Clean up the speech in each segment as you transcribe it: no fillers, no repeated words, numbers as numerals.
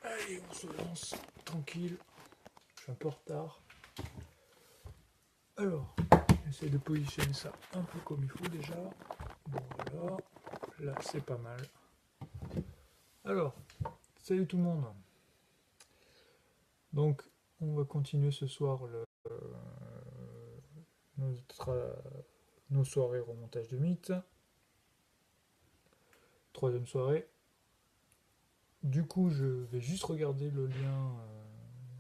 Allez, on se lance, tranquille. Je suis un peu en retard. Alors, j'essaie de positionner ça un peu comme il faut déjà. Voilà, là c'est pas mal. Alors, salut tout le monde. Donc, on va continuer ce soir nos soirées remontage de mythes. Troisième soirée. Du coup, je vais juste regarder le lien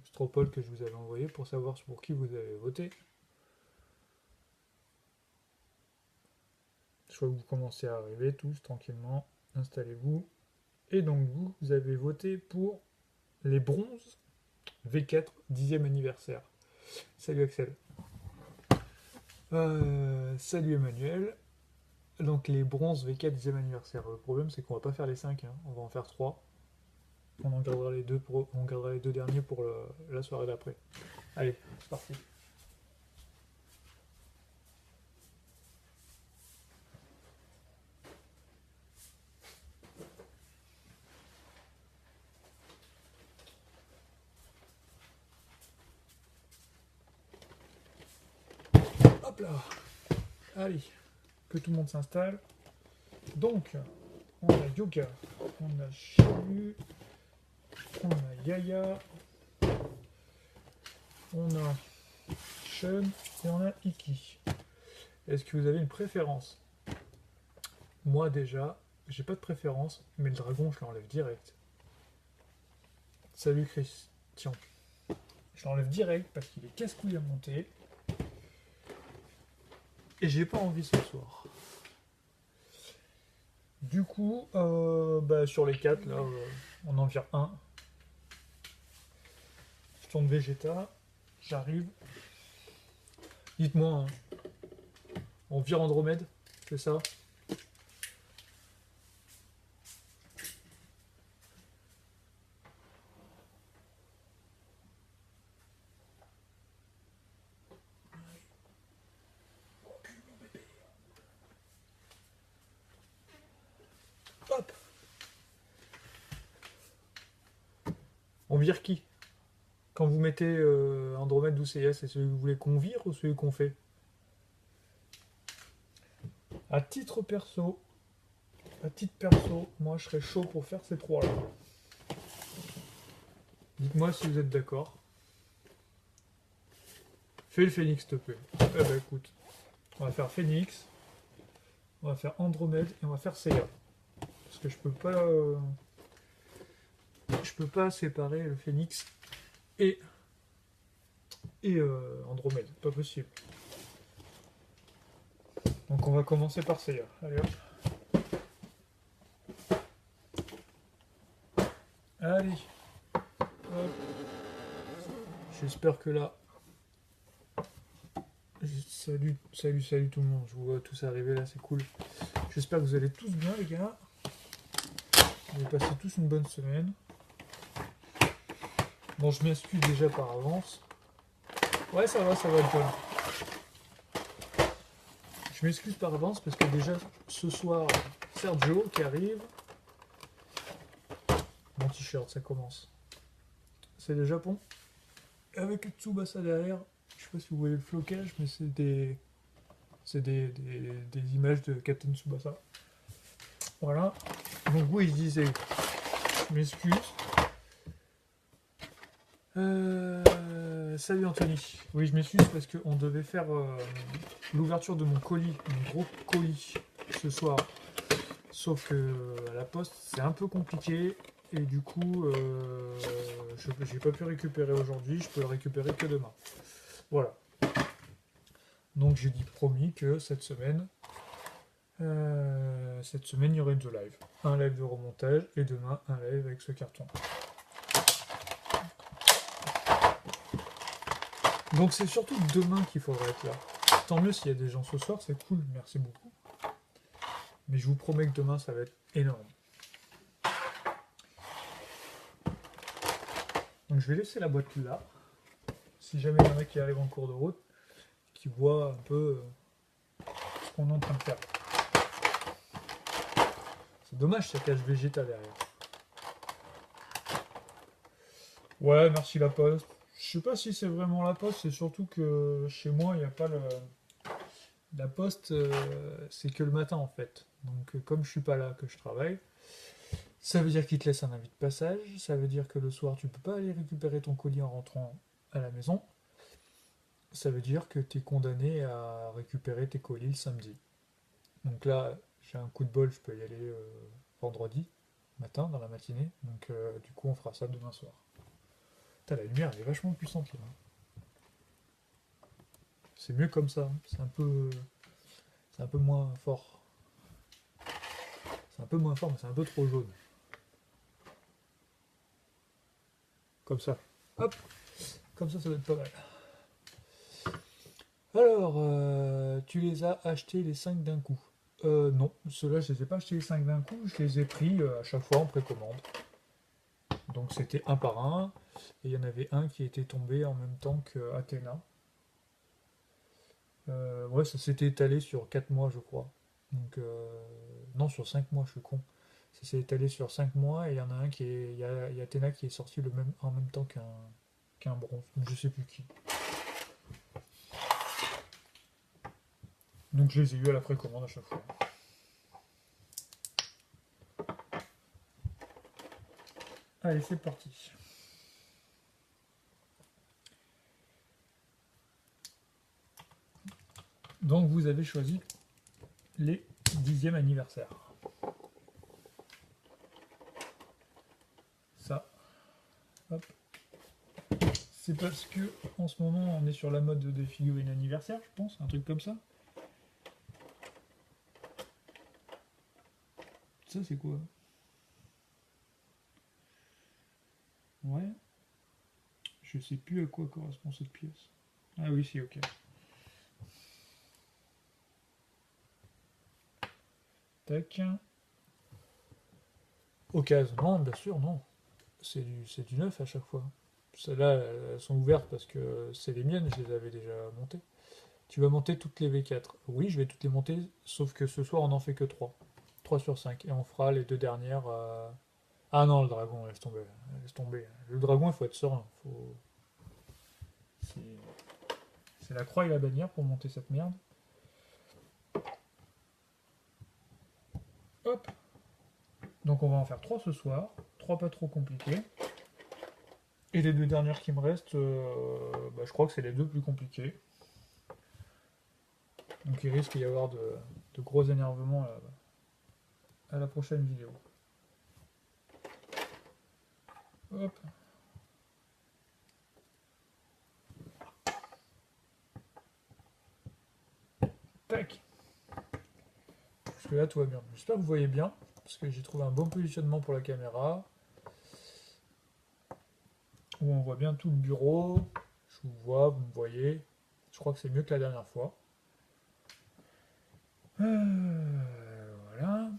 Stropole que je vous avais envoyé pour savoir pour qui vous avez voté. Je vois que vous commencez à arriver tous tranquillement. Installez-vous. Et donc vous avez voté pour les bronzes V4 10e anniversaire. Salut Axel. Salut Emmanuel. Donc les bronzes V4 10e anniversaire. Le problème c'est qu'on va pas faire les 5, hein. On va en faire 3. On en gardera les deux derniers pour la soirée d'après. Allez, c'est parti. Hop là. Allez, que tout le monde s'installe. Donc, on a Yoga, on a Chalu, on a Yaya, on a Shun et on a Iki. Est-ce que vous avez une préférence? Moi déjà, j'ai pas de préférence, mais le dragon je l'enlève direct. Salut Christian. Je l'enlève direct parce qu'il est casse-couille à monter. Et j'ai pas envie ce soir. Du coup, sur les 4, là, on en vire un. Je tourne Vegeta, j'arrive. Dites-moi, hein, on vire Andromède, c'est ça? Hop. On vire qui? Quand vous mettez Andromède 12CS, c'est celui que vous voulez qu'on vire ou celui qu'on fait? À titre perso, moi je serais chaud pour faire ces trois-là. Dites-moi si vous êtes d'accord. Fais le Phoenix, s'il te plaît. Eh ben écoute, on va faire Phoenix, on va faire Andromède et on va faire Seiya. Parce que je peux pas séparer le Phoenix et Andromède, pas possible. Donc on va commencer par Seiya. Allez hop. Allez. Hop. J'espère que là. Salut tout le monde. Je vous vois tous arriver là, c'est cool. J'espère que vous allez tous bien les gars. Vous avez passé tous une bonne semaine. Bon, je m'excuse déjà par avance. Ouais, ça va le temps. Je m'excuse par avance parce que déjà ce soir, Sergio qui arrive. Mon t-shirt, ça commence. C'est le Japon. Avec Tsubasa derrière. Je sais pas si vous voyez le flocage, mais c'est des images de Captain Tsubasa. Voilà. Donc oui, je disais, je m'excuse. Salut Anthony. Oui, je m'excuse parce qu'on devait faire l'ouverture de mon colis, mon gros colis, ce soir. Sauf que à la poste, c'est un peu compliqué. Et du coup, j'ai pas pu récupérer aujourd'hui. Je peux le récupérer que demain. Voilà. Donc j'ai dit promis que cette semaine, il y aurait deux lives. Un live de remontage et demain un live avec ce carton. Donc c'est surtout demain qu'il faudra être là. Tant mieux s'il y a des gens ce soir, c'est cool, merci beaucoup. Mais je vous promets que demain ça va être énorme. Donc je vais laisser la boîte là. Si jamais il y en a qui arrivent en cours de route, qui voient un peu ce qu'on est en train de faire. C'est dommage, ça cache Vegeta derrière. Ouais, merci la poste. Je sais pas si c'est vraiment la poste, c'est surtout que chez moi, il n'y a pas le... La poste, c'est que le matin en fait. Donc comme je suis pas là, que je travaille, ça veut dire qu'il te laisse un avis de passage, ça veut dire que le soir, tu peux pas aller récupérer ton colis en rentrant à la maison, ça veut dire que tu es condamné à récupérer tes colis le samedi. Donc là, j'ai un coup de bol, je peux y aller vendredi matin, dans la matinée. Donc du coup, on fera ça demain soir. Putain, la lumière, elle est vachement puissante là. C'est mieux comme ça. C'est un peu moins fort. C'est un peu moins fort, mais c'est un peu trop jaune. Comme ça. Hop, comme ça doit être pas mal. Alors, tu les as achetés les 5 d'un coup. Non, ceux-là, je les ai pas achetés les 5 d'un coup, je les ai pris à chaque fois en précommande. Donc c'était un par un, et il y en avait un qui était tombé en même temps que Athéna. Ouais, ça s'était étalé sur 4 mois, je crois. Donc, non, sur 5 mois, je suis con. Ça s'est étalé sur 5 mois, et il y en a un qui est. Il y a Athéna qui est sorti en même temps qu'un bronze. Donc, je sais plus qui. Donc, je les ai eu à la précommande à chaque fois. Allez, c'est parti. Donc, vous avez choisi les 10e anniversaire. Ça, hop. C'est parce que en ce moment on est sur la mode des figurines anniversaire, je pense, un truc comme ça. Ça c'est quoi? Ouais, je sais plus à quoi correspond cette pièce. Ah oui, si, ok. Tac. Occasion, non, bien sûr, non. C'est du neuf à chaque fois. Celles-là, elles sont ouvertes parce que c'est les miennes, je les avais déjà montées. Tu vas monter toutes les V4. Oui, je vais toutes les monter, sauf que ce soir on en fait que 3. 3 sur 5. Et on fera les deux dernières. Ah non, le dragon, laisse tomber. Laisse tomber. Le dragon, il faut être serein. C'est c'est la croix et la bannière pour monter cette merde. Hop. Donc on va en faire 3 ce soir. 3 pas trop compliqués. Et les deux dernières qui me restent, bah, je crois que c'est les deux plus compliqués. Donc il risque d'y avoir de gros énervements à la prochaine vidéo. Hop. Tac. Parce que là tout va bien. J'espère que vous voyez bien. Parce que j'ai trouvé un bon positionnement pour la caméra. Où on voit bien tout le bureau. Je vous vois, vous me voyez. Je crois que c'est mieux que la dernière fois. Voilà.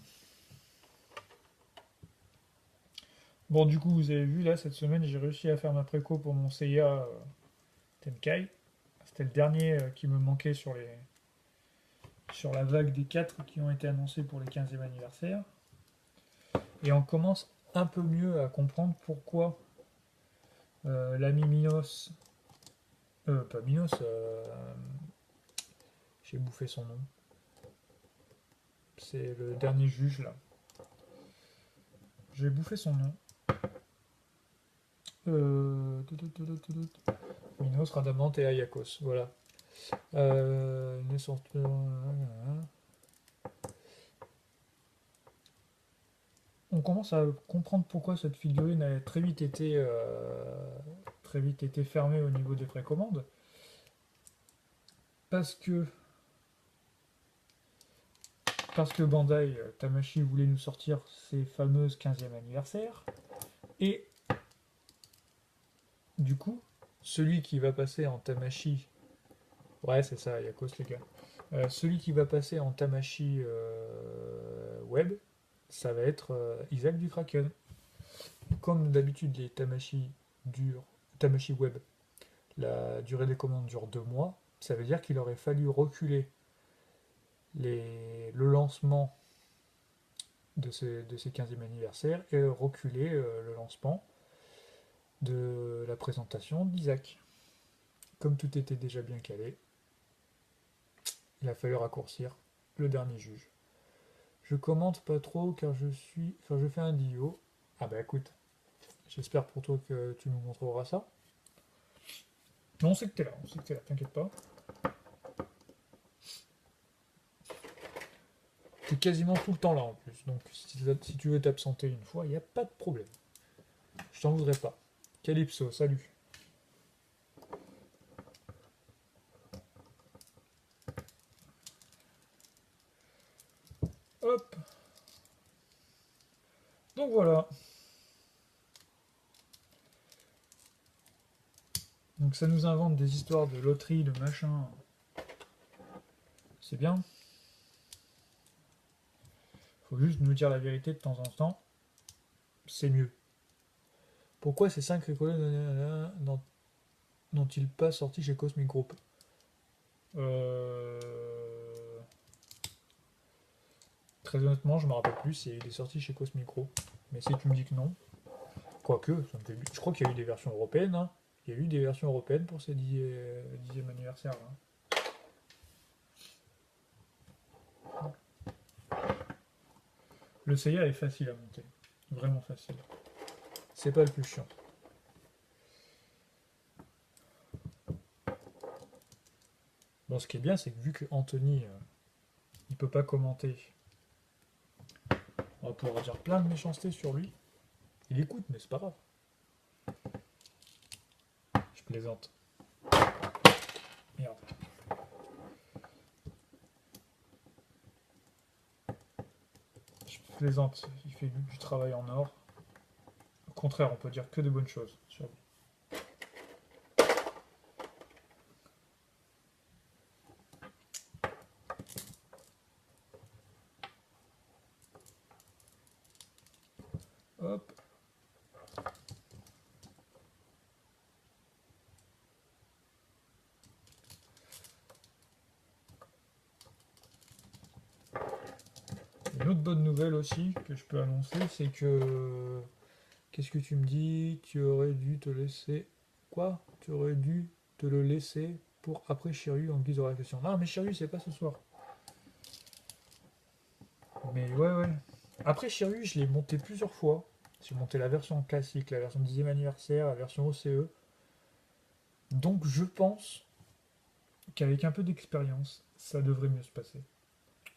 Bon, du coup, vous avez vu, là, cette semaine, j'ai réussi à faire ma préco pour mon CIA Tenkai. C'était le dernier qui me manquait sur la vague des 4 qui ont été annoncés pour les 15e anniversaire. Et on commence un peu mieux à comprendre pourquoi l'ami Minos, pas Minos, j'ai bouffé son nom. C'est le dernier juge là. J'ai bouffé son nom. Euh, Minos, Radamanth et Ayakos, voilà. Naissance. On commence à comprendre pourquoi cette figurine a très vite été fermée au niveau des précommandes. Parce que, parce que Bandai Tamashii voulait nous sortir ses fameuses 15e anniversaire. Et du coup, celui qui va passer en Tamashii. Ouais, c'est ça, Yakos les gars. Celui qui va passer en Tamashii web, ça va être Isaac du Kraken. Comme d'habitude, les Tamashii web, la durée des commandes dure 2 mois. Ça veut dire qu'il aurait fallu reculer le lancement de ces 15e anniversaire et reculer le lancement de la présentation d'Isaac. Comme tout était déjà bien calé, il a fallu raccourcir le dernier juge. Je commente pas trop car je fais un dio. Ah bah écoute, j'espère pour toi que tu nous montreras ça. Non, on sait que t'es là, t'inquiète pas. T'es quasiment tout le temps là en plus, donc si tu veux t'absenter une fois, il n'y a pas de problème. Je t'en voudrais pas. Calypso, salut. Hop. Donc voilà. Donc ça nous invente des histoires de loterie, de machin. C'est bien. Faut juste nous dire la vérité de temps en temps. C'est mieux. Pourquoi ces 5 écoles n'ont-ils pas sorti chez Cosmic Group? euh... Très honnêtement, je me rappelle plus s'il y a eu des sorties chez Cosmic Group. Mais si tu me dis que non, quoique, ça me fait... je crois qu'il y a eu des versions européennes. Hein. Il y a eu des versions européennes pour ces 10e anniversaire. Là. Le CIA est facile à monter. Vraiment facile. C'est pas le plus chiant. Bon, ce qui est bien, c'est que vu que Anthony, il peut pas commenter, on va pouvoir dire plein de méchanceté sur lui. Il écoute, mais c'est pas grave. Je plaisante. Merde. Je plaisante. Il fait du travail en or. Au contraire, on peut dire que de bonnes choses sur lui. Hop. Une autre bonne nouvelle aussi que je peux annoncer, c'est que... Qu'est-ce que tu me dis? Tu aurais dû te laisser... Quoi? Tu aurais dû te le laisser pour après Shiryu en guise de réflexion. Non, mais Shiryu, c'est pas ce soir. Mais ouais. Après Shiryu, je l'ai monté plusieurs fois. J'ai monté la version classique, la version 10e anniversaire, la version OCE. Donc je pense qu'avec un peu d'expérience, ça devrait mieux se passer.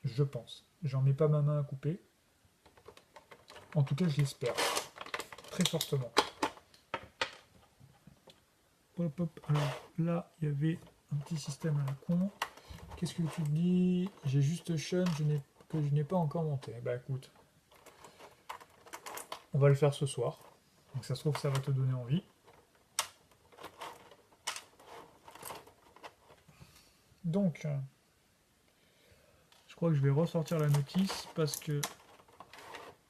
Je pense. J'en ai pas ma main à couper. En tout cas, je l'espère. Très fortement. Hop, hop. Alors là, il y avait un petit système à la con. Qu'est-ce que tu dis? J'ai juste Shun que je n'ai pas encore monté. Bah écoute, on va le faire ce soir. Donc ça se trouve que ça va te donner envie. Donc, je crois que je vais ressortir la notice parce que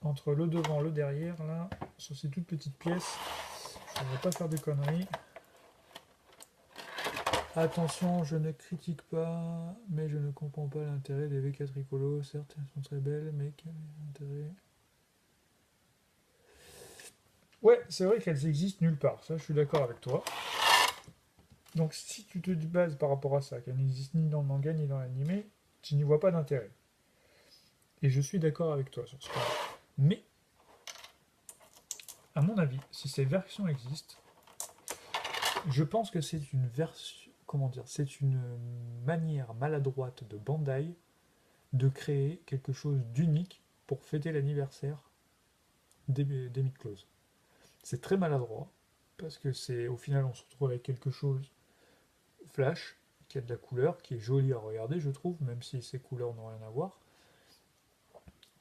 entre le devant et le derrière, là, sur ces toutes petites pièces, je ne vais pas faire de conneries. Attention, je ne critique pas, mais je ne comprends pas l'intérêt des V4 Ricolo. Certes, elles sont très belles, mais quel est l'intérêt? Ouais, c'est vrai qu'elles existent nulle part, ça je suis d'accord avec toi. Donc si tu te bases par rapport à ça, qu'elles n'existent ni dans le manga ni dans l'anime, tu n'y vois pas d'intérêt. Et je suis d'accord avec toi sur ce point. Mais, à mon avis, si ces versions existent, je pense que c'est une version, comment dire, c'est une manière maladroite de Bandai de créer quelque chose d'unique pour fêter l'anniversaire des Mid-Close. C'est très maladroit, parce que c'est au final on se retrouve avec quelque chose flash, qui a de la couleur, qui est joli à regarder, je trouve, même si ces couleurs n'ont rien à voir.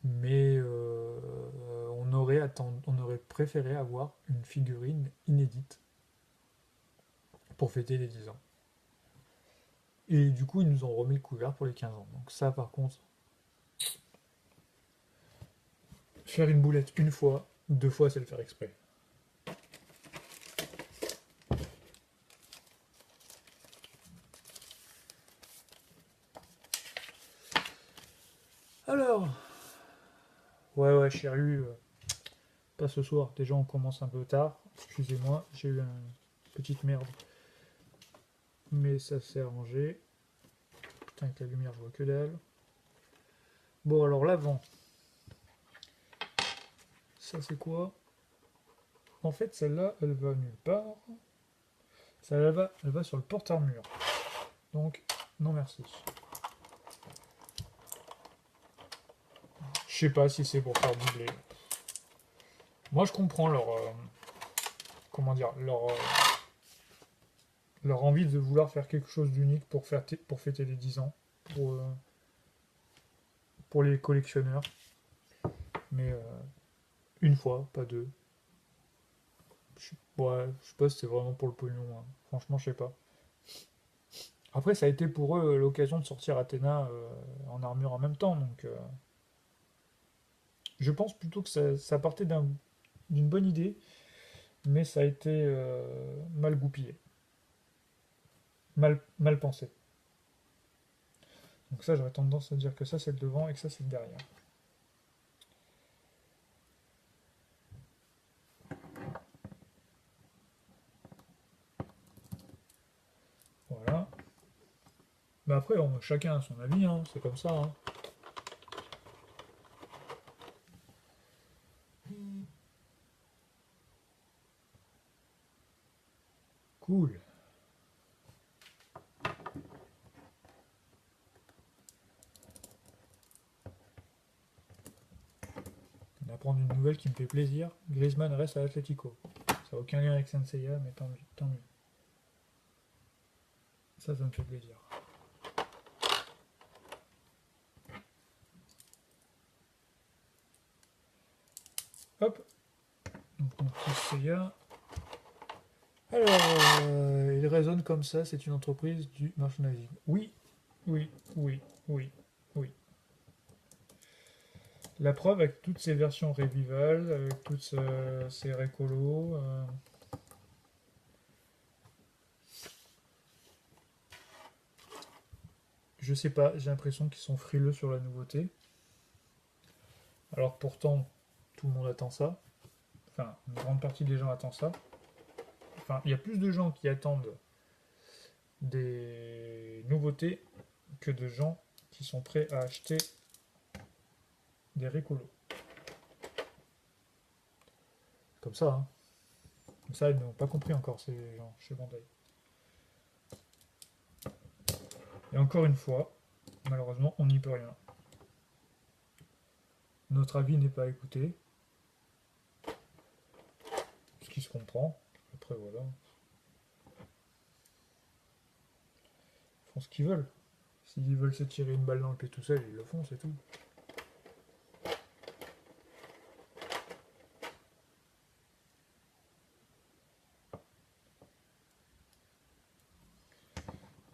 Mais on aurait préféré avoir une figurine inédite pour fêter les 10 ans. Et du coup, ils nous ont remis le couvert pour les 15 ans. Donc ça, par contre, faire une boulette une fois, 2 fois, c'est le faire exprès. Alors, ouais, Shiryu, pas ce soir. Déjà, on commence un peu tard. Excusez-moi, j'ai eu une petite merde. Mais ça s'est arrangé. Putain, avec la lumière, je vois que dalle. Bon, alors l'avant. Ça, c'est quoi? En fait, celle-là, elle va nulle part. Celle-là, elle va sur le porte-armure. Donc, non merci. Je sais pas si c'est pour faire doubler. Moi, je comprends leur... comment dire? Leur envie de vouloir faire quelque chose d'unique pour fêter les 10 ans. Pour les collectionneurs. Mais une fois, pas deux. Ouais, je sais pas si c'est vraiment pour le pognon, hein. Franchement, je sais pas. Après, ça a été pour eux l'occasion de sortir Athéna en armure en même temps, donc je pense plutôt que ça partait d'une bonne idée, mais ça a été mal goupillé, mal pensé. Donc ça, j'aurais tendance à dire que ça c'est le devant et que ça c'est le derrière. Voilà. Mais après, chacun a son avis, hein, c'est comme ça, hein. Cool. On va apprendre une nouvelle qui me fait plaisir. Griezmann reste à Atletico. Ça n'a aucun lien avec Senseiya, mais tant mieux, tant mieux. Ça me fait plaisir. Hop. Donc mon petit Seiya. Alors, il résonne comme ça, c'est une entreprise du merchandising. Oui, oui, oui, oui, oui. La preuve avec toutes ces versions Revival, avec toutes ces récolos. Je sais pas, j'ai l'impression qu'ils sont frileux sur la nouveauté. Alors pourtant, tout le monde attend ça. Enfin, une grande partie des gens attend ça. Enfin, il y a plus de gens qui attendent des nouveautés que de gens qui sont prêts à acheter des récolos. Comme ça, hein. Comme ça, ils n'ont pas compris encore ces gens chez Bandai. Et encore une fois, malheureusement, on n'y peut rien. Notre avis n'est pas écouté, ce qui se comprend. Après, voilà. Ils font ce qu'ils veulent. S'ils veulent se tirer une balle dans le pied tout seul, ils le font, c'est tout.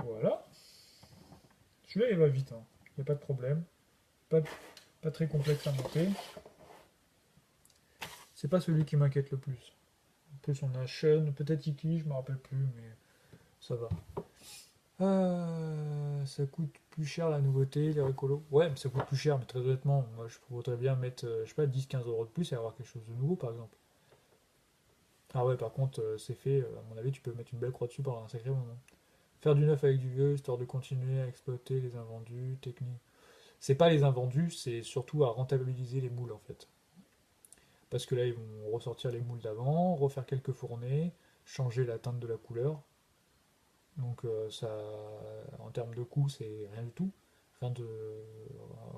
Voilà. Celui-là, il va vite, hein. Il n'y a pas de problème. Pas très complexe à monter. C'est pas celui qui m'inquiète le plus. En plus, on a Shun, peut-être Iki, je me rappelle plus, mais ça va. Ça coûte plus cher la nouveauté, les récolos. Ouais, mais ça coûte plus cher, mais très honnêtement, moi je voudrais bien mettre, je sais pas, 10-15 € de plus et avoir quelque chose de nouveau par exemple. Ah ouais, par contre, c'est fait, à mon avis, tu peux mettre une belle croix dessus pendant un sacré moment. Faire du neuf avec du vieux, histoire de continuer à exploiter les invendus, techniques. C'est pas les invendus, c'est surtout à rentabiliser les moules en fait. Parce que là, ils vont ressortir les moules d'avant, refaire quelques fournées, changer la teinte de la couleur. Donc ça, en termes de coût, c'est rien du tout. Rien de,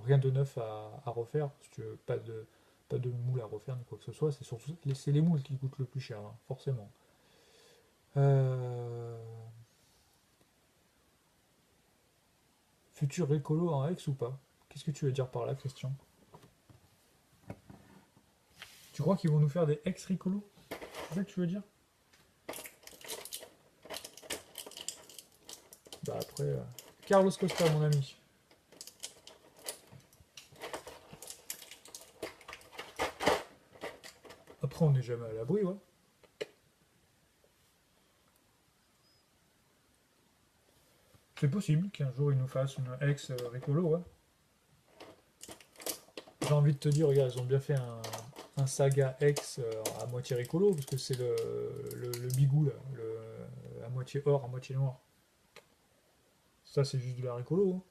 rien de neuf à refaire. Si tu veux, pas de moule à refaire ni quoi que ce soit. C'est surtout c'est les moules qui coûtent le plus cher, hein, forcément. Euh, Futur écolo en ex ou pas? Qu'est-ce que tu veux dire par là, Christian? Tu crois qu'ils vont nous faire des ex-ricolos? C'est ça que tu veux dire? Bah après... Carlos Costa, mon ami. Après, on n'est jamais à l'abri, ouais. C'est possible qu'un jour ils nous fassent une ex-rigolo, ouais. J'ai envie de te dire, regarde, ils ont bien fait un Saga X à moitié rigolo, parce que c'est le bigou, là, à moitié or, à moitié noir. Ça, c'est juste de la rigolo, hein.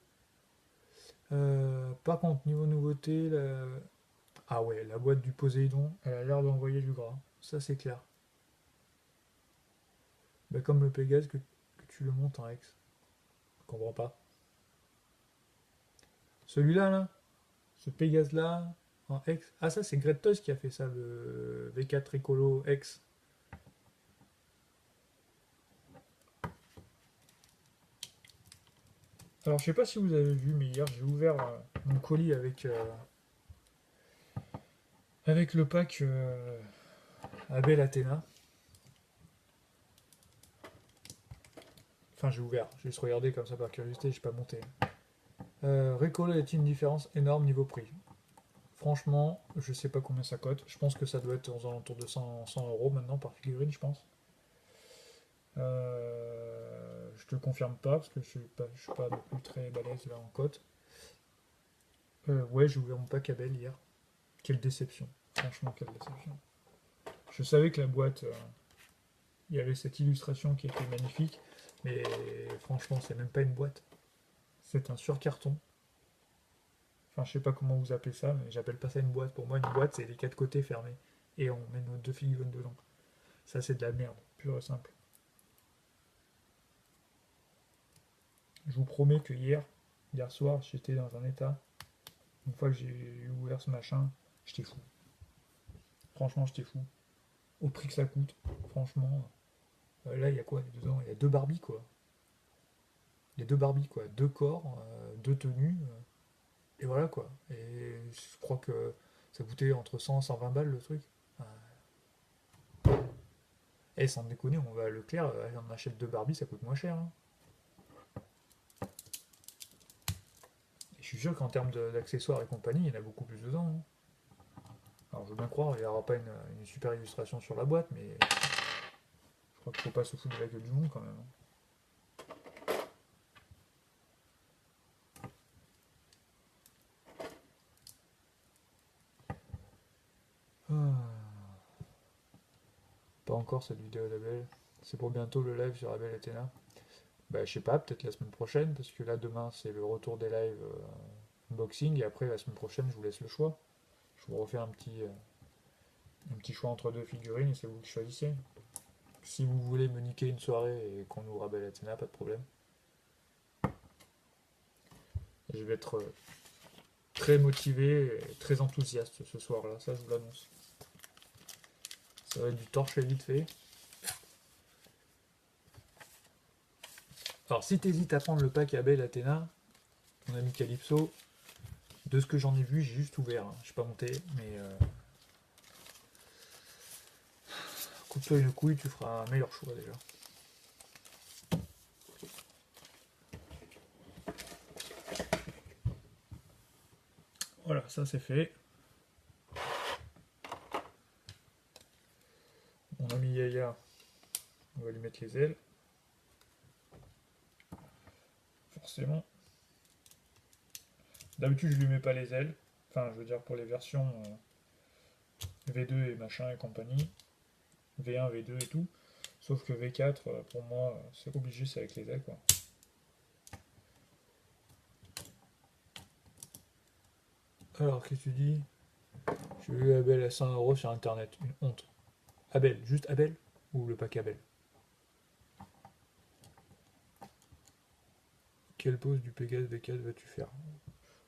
Par contre, niveau nouveauté, ah ouais, la boîte du Poséidon, elle a l'air d'envoyer du gras. Ça, c'est clair. Bah, comme le Pégase que tu le montes en X. Je comprends pas. Celui-là, là, ce Pégase-là, en X. Ah, ça, c'est Great Toys qui a fait ça, le V4 Ricolo X. Alors, je sais pas si vous avez vu, mais hier, j'ai ouvert mon colis avec le pack Abel Athéna. Enfin, j'ai ouvert, j'ai juste regardé comme ça par curiosité, j'ai pas monté. Ricolo est une différence énorme niveau prix. Franchement, je sais pas combien ça coûte. Je pense que ça doit être aux alentours de 100 euros maintenant par figurine, je pense. Je te confirme pas parce que je suis pas non plus très balèze là en cote. Ouais, j'ai ouvert mon pack Abel hier. Quelle déception. Franchement, quelle déception. Je savais que la boîte, il y avait cette illustration qui était magnifique, mais franchement, c'est même pas une boîte. C'est un surcarton. Enfin, je sais pas comment vous appelez ça, mais j'appelle pas ça une boîte. Pour moi, une boîte, c'est les quatre côtés fermés. Et on met nos deux figurines dedans. Ça, c'est de la merde, pure et simple. Je vous promets que hier soir, j'étais dans un état. Une fois que j'ai ouvert ce machin, j'étais fou. Franchement, j'étais fou. Au prix que ça coûte, franchement. Là, il y a quoi dedans? Il y a deux Barbies, quoi. Il y a deux Barbies, quoi. Deux corps, deux tenues. Et voilà, quoi. Et je crois que ça coûtait entre 100 et 120 balles le truc. Et sans déconner, on va à Leclerc, on achète deux Barbies, ça coûte moins cher, hein. Et je suis sûr qu'en termes d'accessoires et compagnie, il y en a beaucoup plus dedans, hein. Alors je veux bien croire, il n'y aura pas une super illustration sur la boîte, mais je crois qu'il ne faut pas se foutre de la gueule du monde quand même, hein. Ah, pas encore cette vidéo d'Abel. C'est pour bientôt le live sur Abel Athéna. Bah je sais pas, peut-être la semaine prochaine, parce que là demain c'est le retour des lives unboxing, et après la semaine prochaine je vous laisse le choix. Je vous refais un petit choix entre deux figurines et c'est vous qui choisissez. Si vous voulez me niquer une soirée et qu'on ouvre Abel Athéna, pas de problème. Je vais être très motivé et très enthousiaste ce soir-là, ça je vous l'annonce. Ça va être du torché vite fait. Alors si t'hésites à prendre le pack Abel Athéna, mon ami Calypso, de ce que j'en ai vu, j'ai juste ouvert, hein. Je suis pas monté, mais coupe-toi une couille, tu feras un meilleur choix déjà. Voilà, ça c'est fait. Mon ami Yaya, on va lui mettre les ailes. Forcément. D'habitude, je lui mets pas les ailes. Enfin, je veux dire pour les versions V2 et machin et compagnie. V1, V2 et tout. Sauf que V4, pour moi, c'est obligé, c'est avec les ailes, quoi. Alors, qu'est-ce que tu dis? J'ai eu Abel à 100 euros sur internet. Une honte. Abel, juste Abel? Ou le pack Abel? Quelle pose du Pégase V4 vas-tu faire?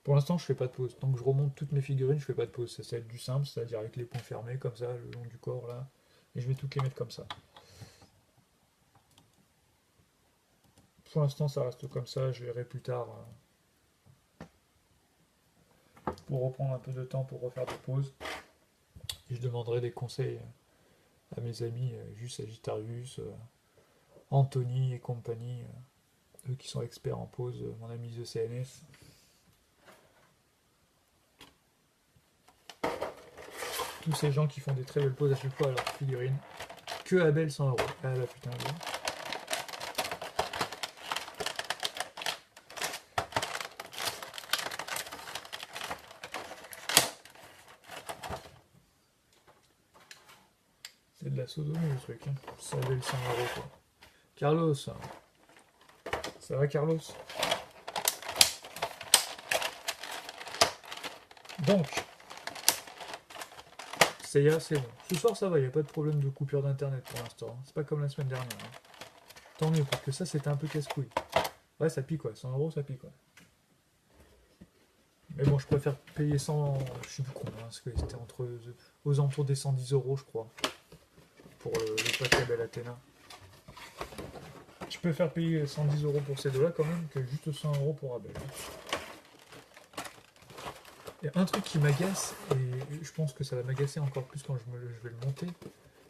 Pour l'instant, je fais pas de pause. Tant que je remonte toutes mes figurines, je fais pas de pause. Ça va être du simple, c'est-à-dire avec les ponts fermés, comme ça, le long du corps, là. Et je vais toutes les mettre comme ça. Pour l'instant, ça reste comme ça. Je verrai plus tard pour reprendre un peu de temps pour refaire des pauses. Et je demanderai des conseils à mes amis, Jus Sagittarius, Anthony et compagnie, eux qui sont experts en pause, mon ami The CNS. Tous ces gens qui font des très belles poses à chaque fois à leur figurine. Que Abel 100 euros. Ah là putain. sodomie le truc, hein. Ça valait 100 euros quoi. Carlos, ça va Carlos? Donc, c'est bon. Ce soir ça va, il n'y a pas de problème de coupure d'internet pour l'instant. C'est pas comme la semaine dernière. Hein. Tant mieux, parce que ça c'était un peu casse-couille. Ouais, ça pique quoi, 100 euros ça pique quoi. Mais bon, je préfère payer 100, je sais plus combien, parce que c'était aux alentours des 110 euros je crois, pour le pack Abel Athéna. Je préfère payer 110 euros pour ces deux-là quand même que juste 100 euros pour Abel. Il y a un truc qui m'agace, et je pense que ça va m'agacer encore plus quand je vais le monter.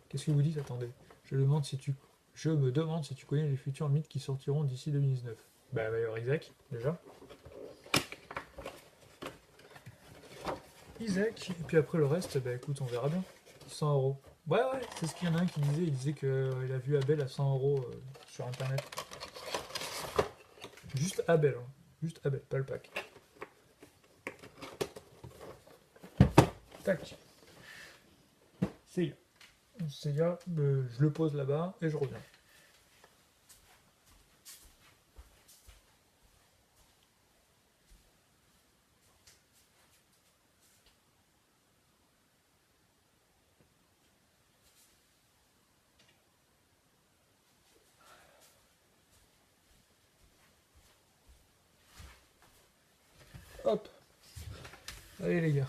Qu'est-ce que vous dites? Attendez. Je me demande si tu connais les futurs mythes qui sortiront d'ici 2019. Bah, il va y avoir Isaac, déjà. Isaac, et puis après le reste, bah écoute, on verra bien. 100 euros. Ouais, c'est ce qu'il y en a un qui disait. Il disait qu'il a vu Abel à 100 euros sur internet. Juste Abel, hein. Juste Abel, pas le pack. Tac. Seiya, je le pose là-bas et je reviens. Hop. Allez les gars.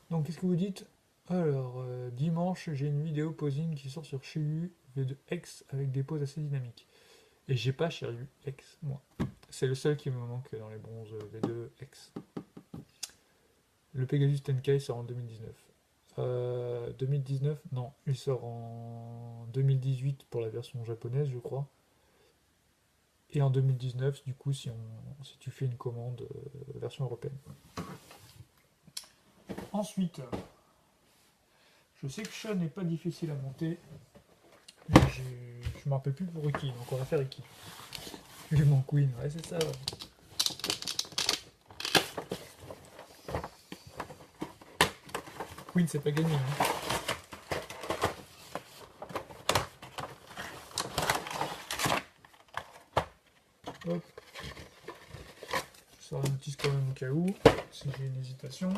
Donc qu'est-ce que vous dites? Alors, dimanche, j'ai une vidéo posing qui sort sur Shiryu V2X avec des poses assez dynamiques. Et j'ai pas Shiryu X, moi. C'est le seul qui me manque dans les bronzes V2X. Le Pegasus Tenkai sort en 2019. 2019, non, il sort en 2018 pour la version japonaise, je crois. Et en 2019, du coup, si tu fais une commande version européenne. Ensuite, je sais que Sean n'est pas difficile à monter, mais je m'en rappelle plus pour Iki, donc on va faire Iki. J'ai mon Queen, ouais c'est ça. Ouais. Queen c'est pas gagné. Hein. Hop. Je sors la notice quand même au cas où, si j'ai une hésitation.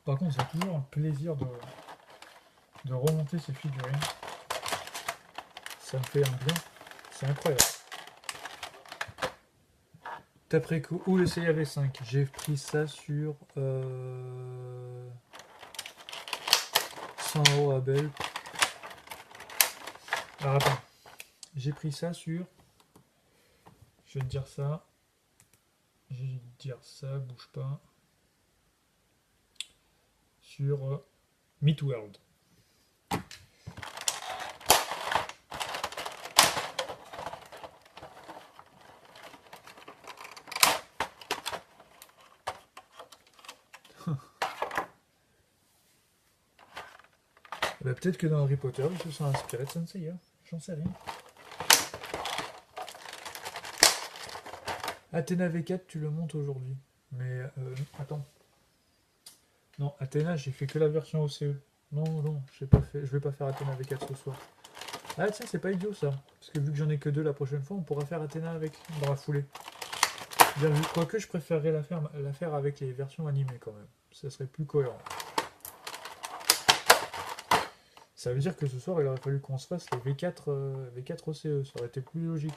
Par contre, c'est toujours un plaisir de remonter ces figurines. Ça me fait un bien. C'est incroyable. T'as pris où le CAV5? J'ai pris ça sur 100 euros à Belle. Alors attends. J'ai pris ça sur. Je vais te dire ça. Je vais te dire ça, bouge pas. Sur Meat World. Bah, peut-être que dans Harry Potter, ils se sont inspirés de Sensei, hein. J'en sais rien. Athéna V4, tu le montes aujourd'hui. Mais attends. Non, Athéna, j'ai fait que la version OCE. Non, je vais pas faire Athéna V4 ce soir. Ah tiens, c'est pas idiot ça. Parce que vu que j'en ai que deux la prochaine fois, on pourra faire Athéna avec dans la foulée. Bien vu. Quoique je préférerais la faire avec les versions animées quand même. Ça serait plus cohérent. Ça veut dire que ce soir, il aurait fallu qu'on se fasse les V4 OCE. Ça aurait été plus logique.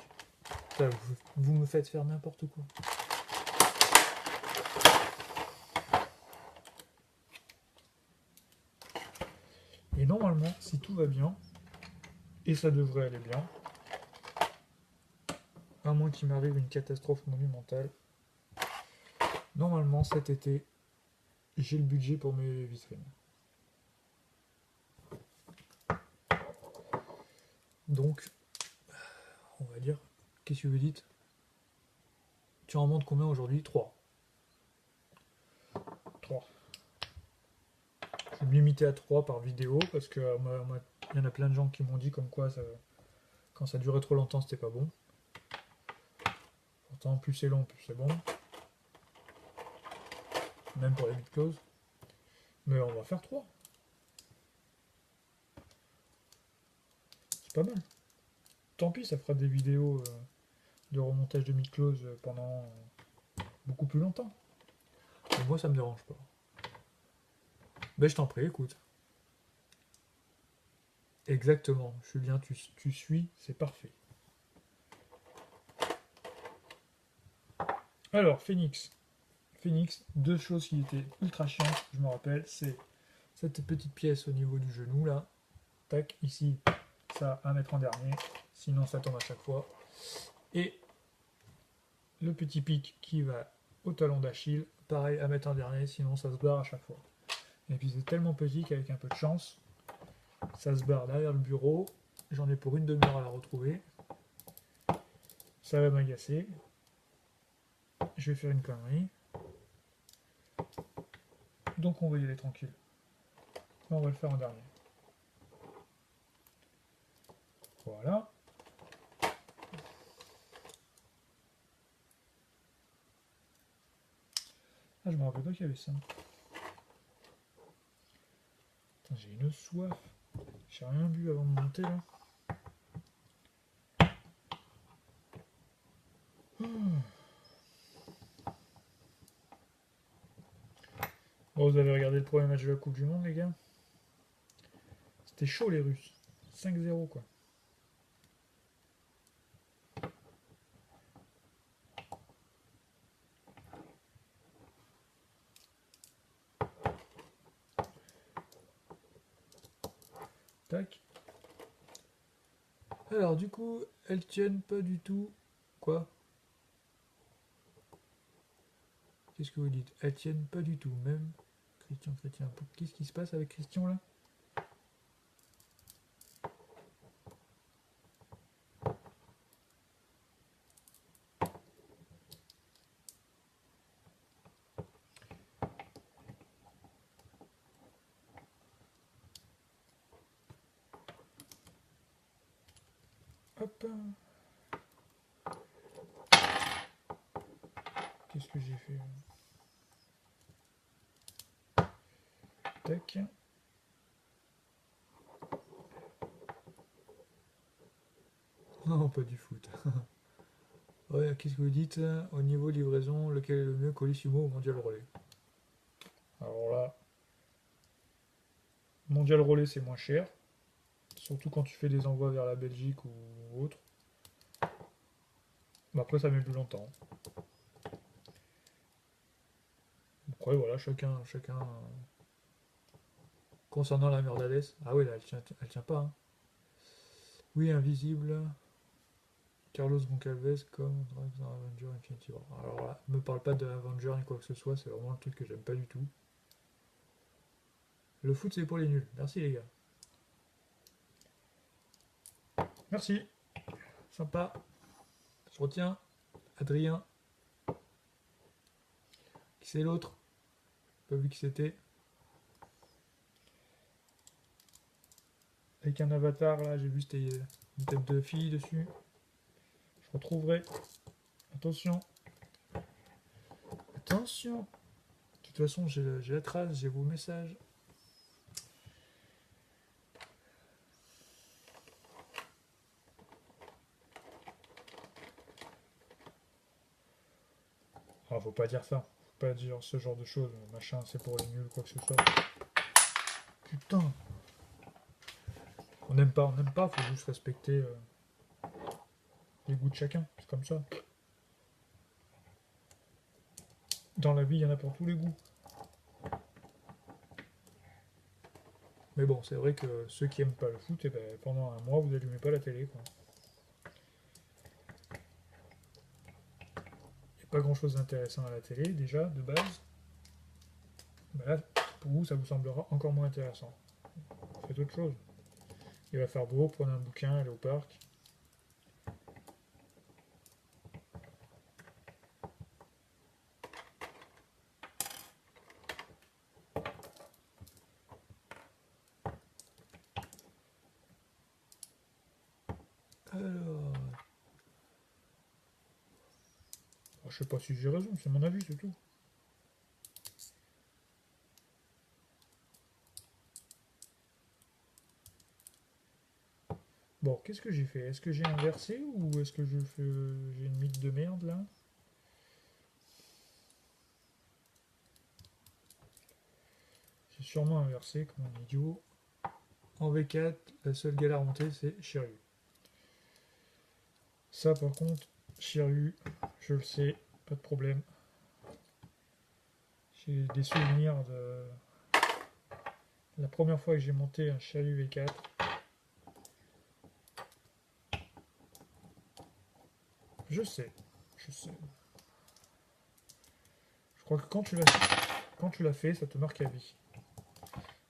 Putain, vous me faites faire n'importe quoi. Et normalement, si tout va bien, et ça devrait aller bien, à moins qu'il m'arrive une catastrophe monumentale, normalement cet été, j'ai le budget pour mes vitrines. Donc, on va dire, qu'est-ce que vous dites? Tu en montes combien aujourd'hui? 3. 3. Je vais me limiter à 3 par vidéo, parce que il y en a plein de gens qui m'ont dit comme quoi, quand ça durait trop longtemps, c'était pas bon. Pourtant, plus c'est long, plus c'est bon. Même pour les mid close. Mais on va faire 3. C'est pas mal. Tant pis, ça fera des vidéos de remontage de mid-close pendant beaucoup plus longtemps. Et moi, ça me dérange pas. Ben, je t'en prie, écoute. Exactement, Julien, tu suis, c'est parfait. Alors, Phoenix. Phoenix, deux choses qui étaient ultra chiantes, je me rappelle, c'est cette petite pièce au niveau du genou, là. Tac, ici, ça à mettre en dernier, sinon ça tombe à chaque fois. Et le petit pic qui va au talon d'Achille, pareil à mettre en dernier, sinon ça se barre à chaque fois. Et puis c'est tellement petit qu'avec un peu de chance, ça se barre derrière le bureau, j'en ai pour une demi-heure à la retrouver. Ça va m'agacer. Je vais faire une connerie. Donc on va y aller tranquille. On va le faire en dernier. Voilà. Ah, je me rappelle pas qu'il y avait ça. J'ai une soif. J'ai rien bu avant de monter là. Bon, vous avez regardé le premier match de la Coupe du Monde, les gars? C'était chaud, les Russes. 5-0, quoi. Tac. Alors, du coup, elles tiennent pas du tout. Quoi? Qu'est-ce que vous dites? Elles tiennent pas du tout, même Christian Chrétien. Qu'est-ce qui se passe avec Christian, là? Hop. Qu'est-ce que j'ai fait? Tac. Non, pas du foot. Ouais, qu'est-ce que vous dites? Au niveau livraison, lequel est le mieux, Colissimo ou Mondial Relais? Alors là, Mondial Relais c'est moins cher, surtout quand tu fais des envois vers la Belgique ou autre. Mais après ça met plus longtemps. Après voilà, chacun. Concernant la Merdades, ah oui là elle tient pas. Hein. Oui, invisible. Carlos Goncalves comme Drax dans Avenger Infinity War. Alors là, me parle pas de Avenger ni quoi que ce soit, c'est vraiment le truc que j'aime pas du tout. Le foot c'est pour les nuls. Merci les gars. Merci. Sympa. Je retiens. Adrien. Qui c'est l'autre? Pas vu qui c'était. Avec un avatar là, j'ai vu c'était une tête de fille dessus. Je retrouverai. Attention. Attention. De toute façon, j'ai la trace, j'ai vos messages. Ah, faut pas dire ça. Faut pas dire ce genre de choses. Machin, c'est pour les nuls, quoi que ce soit. Putain. On n'aime pas, faut juste respecter les goûts de chacun. C'est comme ça. Dans la vie, il y en a pour tous les goûts. Mais bon, c'est vrai que ceux qui aiment pas le foot, eh ben, pendant un mois, vous allumez pas la télé, quoi. Il n'y a pas grand chose d'intéressant à la télé, déjà, de base. Ben là, pour vous, ça vous semblera encore moins intéressant. Faites autre chose. Il va faire beau, prenez un bouquin, allez au parc. Alors... Je sais pas si j'ai raison, c'est mon avis, c'est tout. Bon, qu'est-ce que j'ai fait? Est-ce que j'ai inversé ou est-ce que j'ai une mythe de merde là? J'ai sûrement inversé comme un idiot. En V4, la seule galère à monter, c'est Shiryu. Ça, par contre, Shiryu, je le sais, pas de problème. J'ai des souvenirs de la première fois que j'ai monté un Shiryu V4. Je sais, je sais. Je crois que quand tu l'as fait, ça te marque à vie.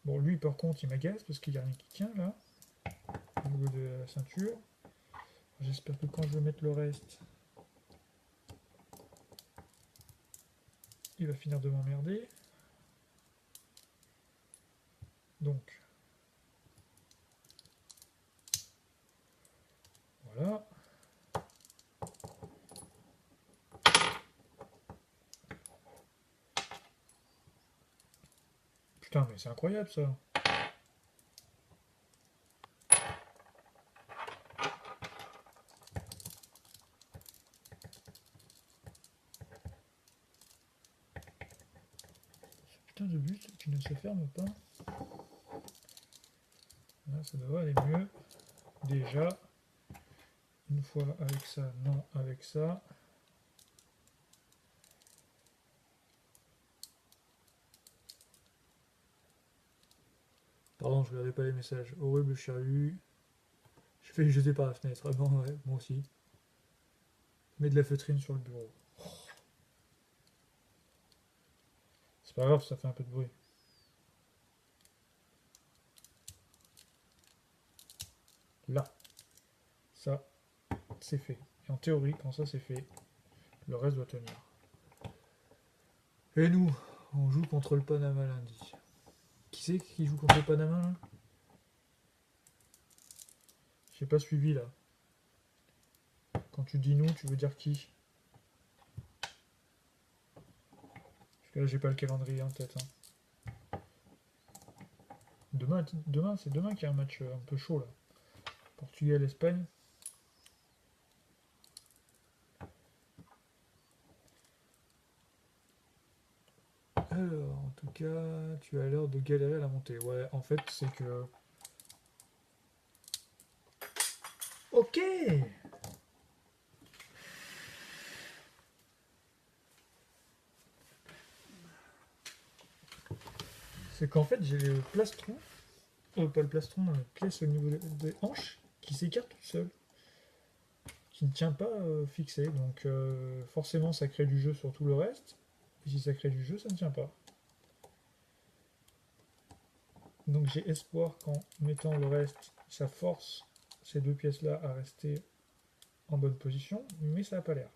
Bon, lui, par contre, il m'agace parce qu'il n'y a rien qui tient là, au niveau de la ceinture. J'espère que quand je vais mettre le reste, il va finir de m'emmerder. Donc, voilà. Putain, mais c'est incroyable ça. Ce putain de but qui ne se ferme pas. Là, ça devrait aller mieux. Déjà, une fois avec ça, non avec ça. Pardon, je regardais pas les messages. Horrible Shiryu. Je fais jeter par la fenêtre. Ah bon, ouais, moi aussi. Mets de la feutrine sur le bureau. C'est pas grave, ça fait un peu de bruit. Là, ça, c'est fait. Et en théorie, quand ça c'est fait, le reste doit tenir. Et nous, on joue contre le Panama lundi. Qui c'est qui joue contre le Panama là? J'ai pas suivi là. Quand tu dis nous, tu veux dire qui? Parce que là, j'ai pas le calendrier en tête. Hein. Demain c'est demain qu'il y a un match un peu chaud là. Portugal-Espagne. Alors, en tout cas, tu as l'air de galérer à la montée. Ouais, en fait, c'est que... Ok. C'est qu'en fait, j'ai le plastron, pas le plastron, la pièce au niveau des hanches qui s'écarte toute seule, qui ne tient pas fixé. Donc, forcément, ça crée du jeu sur tout le reste. Et si ça crée du jeu, ça ne tient pas. Donc, j'ai espoir qu'en mettant le reste, ça force ces deux pièces-là à rester en bonne position, mais ça n'a pas l'air.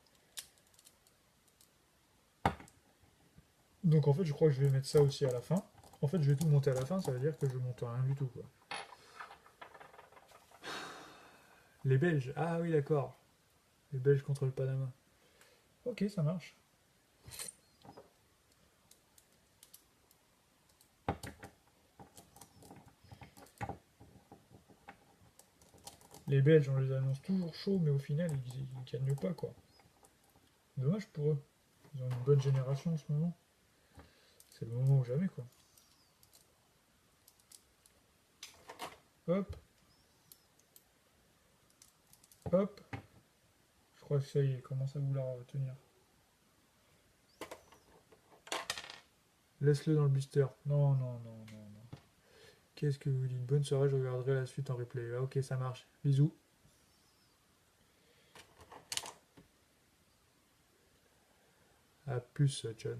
Donc, en fait, je crois que je vais mettre ça aussi à la fin. En fait, je vais tout monter à la fin, ça veut dire que je monte rien du tout, quoi. Les Belges, ah oui, d'accord. Les Belges contre le Panama. Ok, ça marche. Les Belges, on les annonce toujours chauds, mais au final, ils gagnent pas, quoi. Dommage pour eux. Ils ont une bonne génération en ce moment. C'est le moment ou jamais, quoi. Hop. Hop. Je crois que ça y est, il commence à vouloir tenir. Laisse-le dans le blister. Non, non, non, non, non. Qu'est-ce que vous dites? Bonne soirée, je regarderai la suite en replay. Ah, ok, ça marche. Bisous. A plus, John.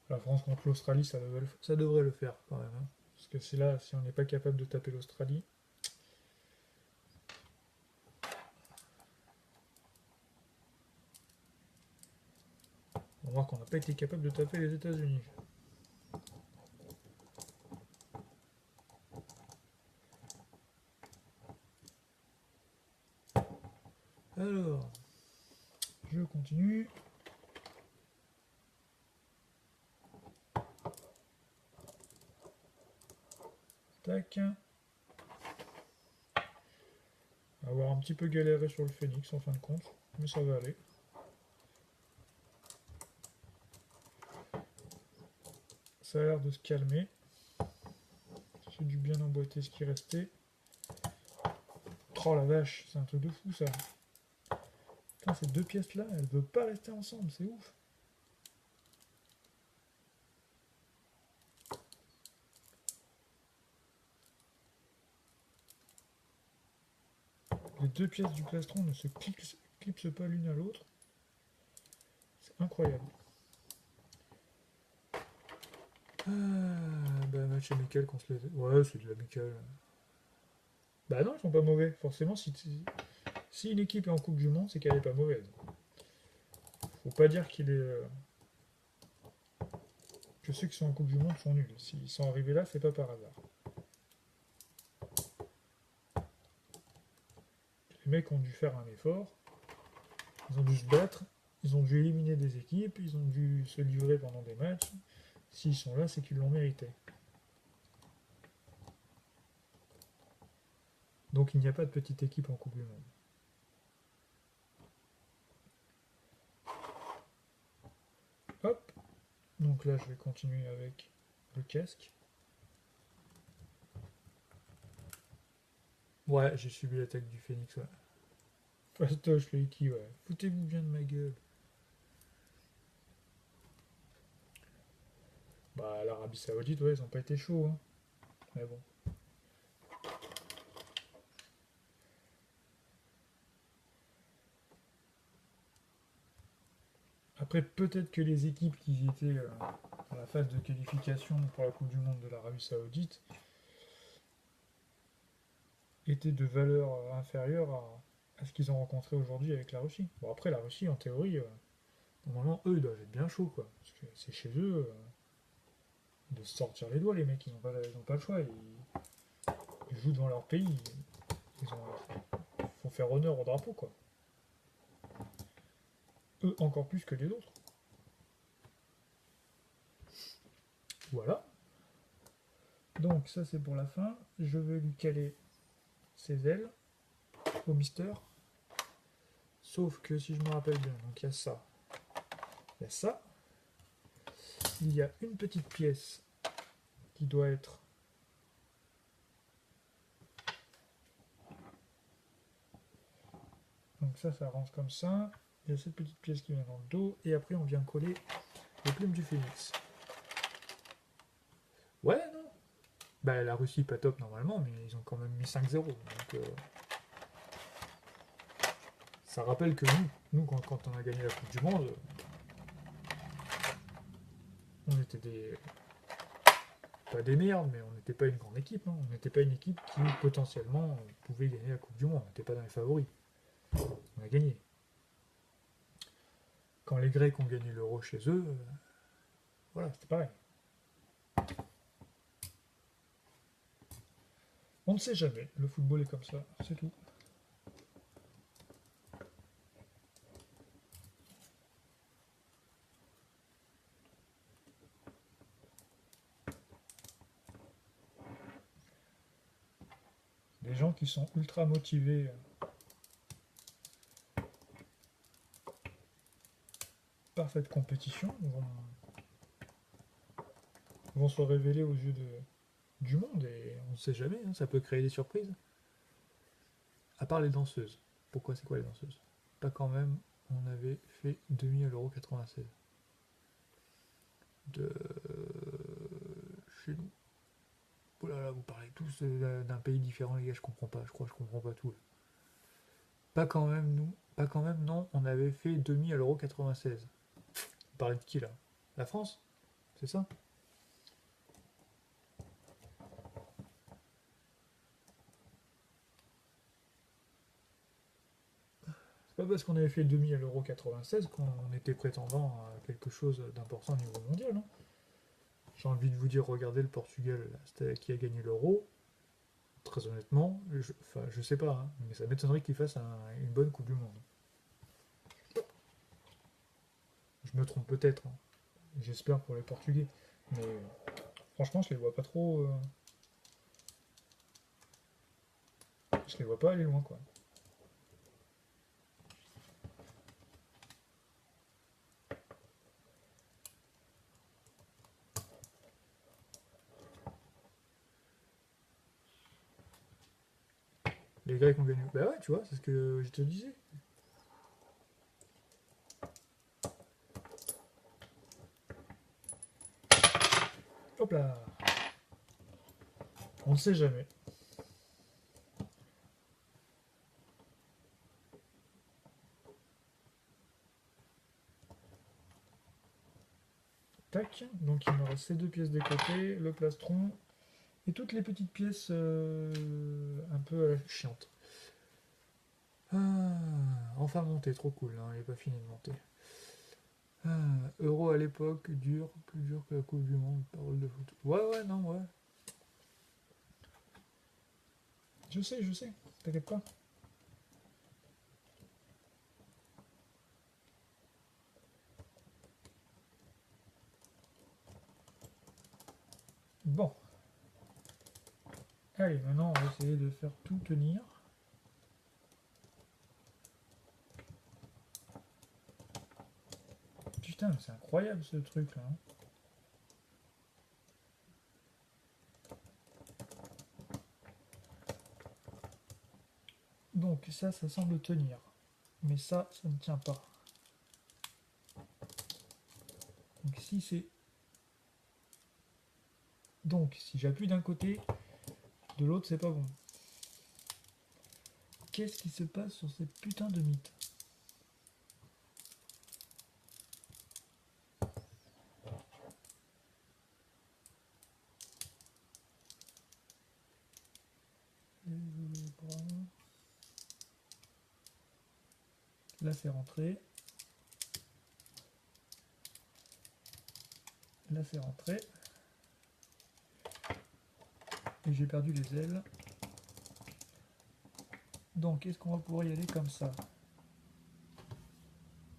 La France contre l'Australie, ça devrait le faire quand même. Hein. Parce que c'est là, si on n'est pas capable de taper l'Australie. On va voir qu'on n'a pas été capable de taper les États-Unis. Alors, je continue. Tac. On va avoir un petit peu galéré sur le Phoenix en fin de compte, mais ça va aller. Ça a l'air de se calmer. C'est du bien emboîté ce qui restait. Oh la vache, c'est un truc de fou ça. Putain, ces deux pièces là, elles veulent pas rester ensemble, c'est ouf. Les deux pièces du plastron ne se clipsent pas l'une à l'autre. C'est incroyable. Bah match amical qu'on se les... Ouais, c'est de l'amical. Bah non, ils sont pas mauvais. Forcément, si une équipe est en Coupe du Monde, c'est qu'elle est pas mauvaise. Faut pas dire que ceux qui sont en Coupe du Monde sont nuls. S'ils sont arrivés là, c'est pas par hasard. Les mecs ont dû faire un effort. Ils ont dû se battre. Ils ont dû éliminer des équipes. Ils ont dû se livrer pendant des matchs. S'ils sont là, c'est qu'ils l'ont mérité. Donc il n'y a pas de petite équipe en Coupe du Monde. Hop. Donc là, je vais continuer avec le casque. Ouais, j'ai subi l'attaque du Phoenix, ouais. Fastoche, le Iki, ouais. Foutez-vous bien de ma gueule. Bah, l'Arabie Saoudite, ouais, ils ont pas été chauds, hein. Mais bon. Après, peut-être que les équipes qui étaient à la phase de qualification pour la Coupe du Monde de l'Arabie Saoudite étaient de valeur inférieure à ce qu'ils ont rencontré aujourd'hui avec la Russie. Bon, après, la Russie, en théorie, normalement, eux, ils doivent être bien chauds, quoi. Parce que c'est chez eux de se sortir les doigts, les mecs, ils n'ont pas le choix. Ils jouent devant leur pays. Ils font faire honneur au drapeau, quoi. Eux, encore plus que les autres. Voilà. Donc, ça, c'est pour la fin. Je vais lui caler ses ailes au Mister. Sauf que si je me rappelle bien, donc il y a ça. Il y a ça. Il y a une petite pièce qui doit être donc ça rentre comme ça. Il y a cette petite pièce qui vient dans le dos. Et après, on vient coller les plumes du Phoenix. Ouais, non. Bah, la Russie, pas top normalement, mais ils ont quand même mis 5-0. Donc, ça rappelle que nous quand on a gagné la Coupe du Monde, on était pas des merdes, mais on n'était pas une grande équipe. Hein. On n'était pas une équipe qui potentiellement pouvait gagner la Coupe du Monde. On n'était pas dans les favoris. On a gagné. Quand les Grecs ont gagné l'Euro chez eux, voilà, c'était pareil. On ne sait jamais. Le football est comme ça, c'est tout. Des gens qui sont ultra motivés par cette compétition vont se révéler aux yeux du monde et on ne sait jamais, hein, ça peut créer des surprises. À part les danseuses. Pourquoi c'est quoi les danseuses? Pas quand même, on avait fait demi à l'Euro 96. De chez nous. Oh là là, vous parlez tous d'un pays différent, les gars, je comprends pas, je crois que je comprends pas tout. Là. Pas quand même, nous. Pas quand même, non, on avait fait demi à l'Euro 96. Vous parlez de qui là? La France? C'est ça? C'est pas parce qu'on avait fait demi à l'Euro 96 qu'on était prétendant à quelque chose d'important au niveau mondial, non? J'ai envie de vous dire, regardez le Portugal là, qui a gagné l'Euro. Très honnêtement, je sais pas, hein, mais ça m'étonnerait qu'il fasse une bonne Coupe du Monde. Je me trompe peut-être, hein. J'espère pour les Portugais. Mais franchement, je les vois pas trop. Je les vois pas aller loin, quoi. Les Grecs ont gagné. Bah ouais, tu vois, c'est ce que je te disais. Hop là. On ne sait jamais. Tac. Donc il me reste ces deux pièces des côtés, le plastron et toutes les petites pièces un peu chiantes. Ah, enfin monté, trop cool, hein, il n'est pas fini de monter. Ah, Euro à l'époque, dur, plus dur que la Coupe du Monde, parole de foot. Ouais, ouais, non, ouais. Je sais, t'inquiète pas. Bon, allez, maintenant on va essayer de faire tout tenir. Putain, c'est incroyable ce truc là, hein. Donc ça semble tenir. Mais ça ne tient pas. Donc si c'est... Donc si j'appuie d'un côté, de l'autre c'est pas bon. Qu'est-ce qui se passe sur cette putain de mythe? Là c'est rentré. Là c'est rentré. Et j'ai perdu les ailes. Donc est-ce qu'on va pouvoir y aller comme ça?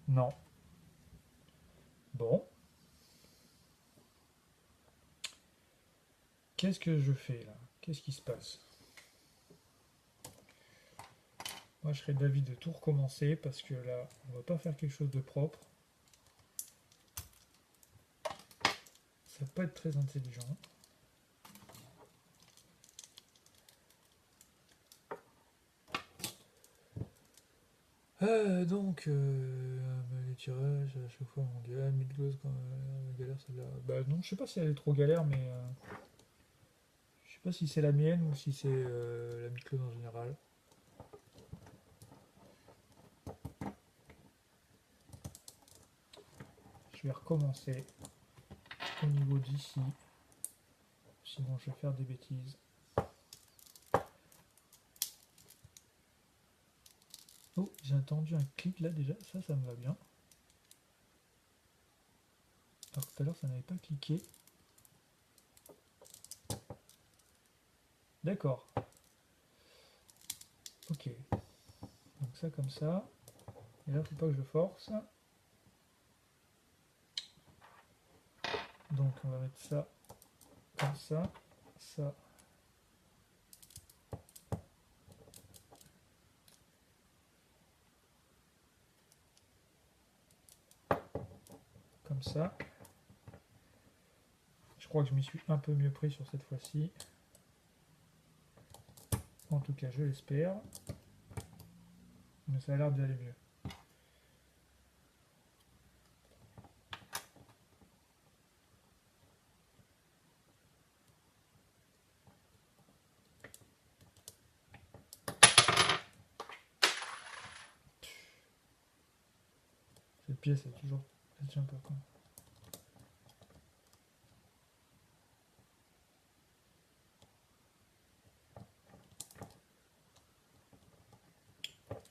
Non. Bon. Qu'est-ce que je fais là? Qu'est-ce qui se passe? Moi je serais d'avis de tout recommencer parce que là on va pas faire quelque chose de propre. Ça va pas être très intelligent. Donc, les tirages, à chaque fois on gagne, mid-close quand galère celle-là. Bah non, je sais pas si elle est trop galère, mais je sais pas si c'est la mienne ou si c'est la mid-close en général. Je vais recommencer au niveau d'ici, sinon je vais faire des bêtises. Oh, j'ai entendu un clic là déjà, ça me va bien. Alors que tout à l'heure ça n'avait pas cliqué. D'accord. Ok. Donc ça comme ça. Et là faut pas que je force. Donc on va mettre ça comme ça. Ça. Comme ça. Je crois que je m'y suis un peu mieux pris sur cette fois-ci. En tout cas, je l'espère. Mais ça a l'air d'aller mieux. Cette pièce est toujours... Elle tient pas quoi.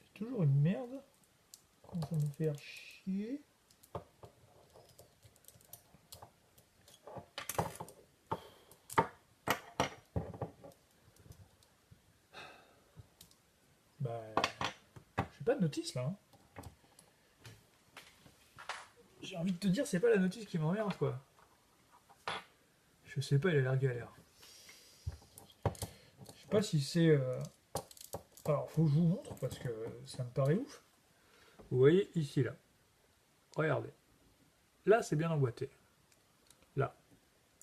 C'est toujours une merde. Comment ça me faire chier. Bah... J'ai pas de notice là. Hein. J'ai envie de te dire, c'est pas la notice qui m'emmerde quoi. Je sais pas, il a l'air galère. Je sais pas si c'est Alors, faut que je vous montre parce que ça me paraît ouf. Vous voyez ici, là. Regardez. Là, c'est bien emboîté. Là,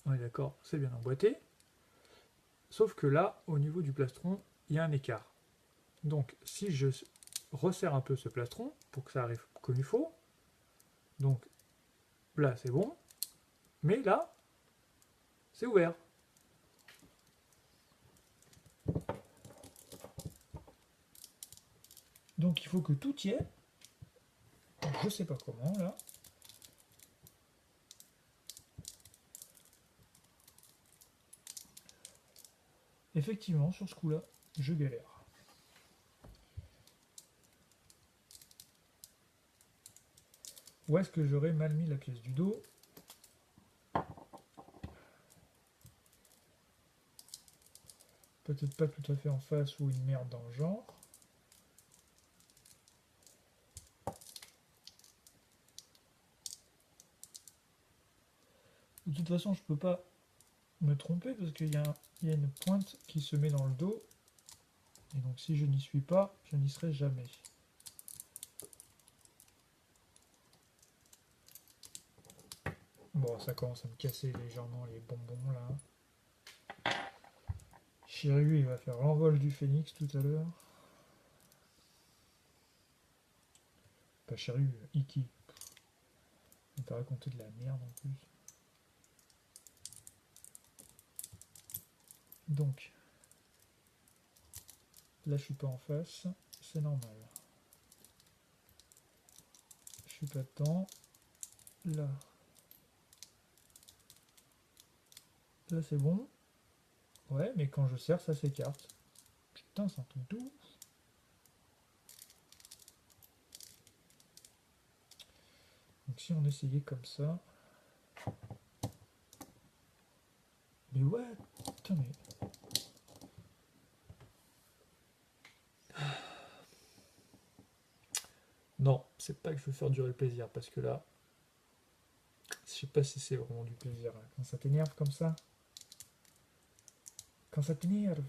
on est d'accord, c'est bien emboîté. Sauf que là, au niveau du plastron, il y a un écart. Donc, si je resserre un peu ce plastron pour que ça arrive comme il faut, donc là, c'est bon. Mais là, c'est ouvert. Donc, il faut que tout y ait. Je sais pas comment, là. Effectivement, sur ce coup-là, je galère. Où est-ce que j'aurais mal mis la pièce du dos? Peut-être pas tout à fait en face ou une merde dans le genre. De toute façon, je peux pas me tromper parce qu'il y a une pointe qui se met dans le dos. Et donc si je n'y suis pas, je n'y serai jamais. Bon, ça commence à me casser légèrement les bonbons là. Shiryu, il va faire l'envol du phénix tout à l'heure. Pas Shiryu, Iki. Il va raconter de la merde en plus. Donc, là je suis pas en face, c'est normal. Je suis pas dedans. Là. Là c'est bon. Ouais, mais quand je serre, ça s'écarte. Putain, c'est un truc de ouf. Donc si on essayait comme ça... Mais ouais, putain mais... Non, c'est pas que je veux faire durer le plaisir, parce que là... Je sais pas si c'est vraiment du plaisir. Là. Quand ça t'énerve comme ça... Quand ça t'énerve...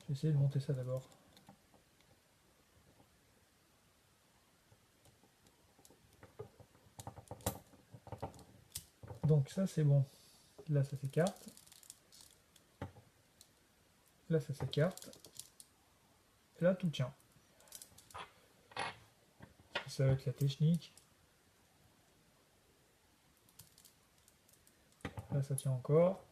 Je vais essayer de monter ça d'abord. Donc ça c'est bon. Là ça s'écarte. Là ça s'écarte. Là tout tient. Ça va être la technique. Là ça tient encore.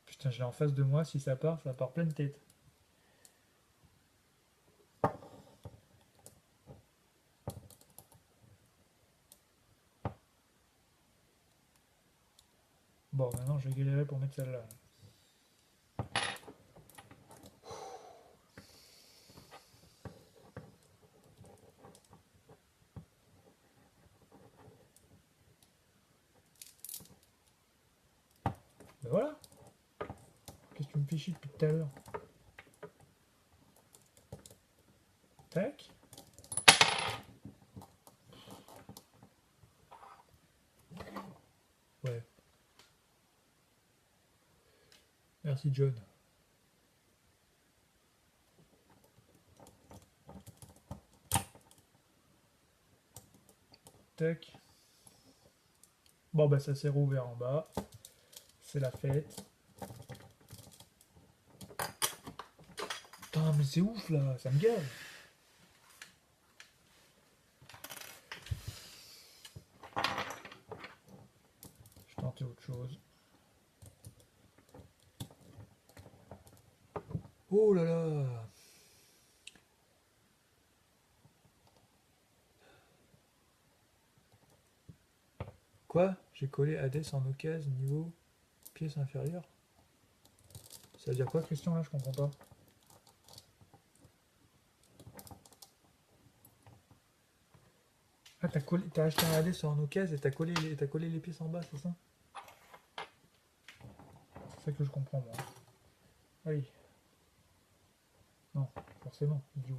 Putain, je l'ai en face de moi, si ça part pleine tête. Bon, maintenant je vais galérer pour mettre celle-là. Ben voilà. Qu'est-ce que tu me fais chier depuis tout à l'heure? Tac. Ouais. Merci John. Tac. Bon bah ça s'est rouvert en bas. C'est la fête. Putain mais c'est ouf là, ça me gave. Je tentais autre chose. Oh là là. Quoi? J'ai collé Hades en occasion niveau pièce inférieure? Ça veut dire quoi Christian là? Je comprends pas. Ah t'as acheté un Hades en occasion et t'as collé les pièces en bas, c'est ça? C'est ça que je comprends moi. Allez. Non, forcément, idiot.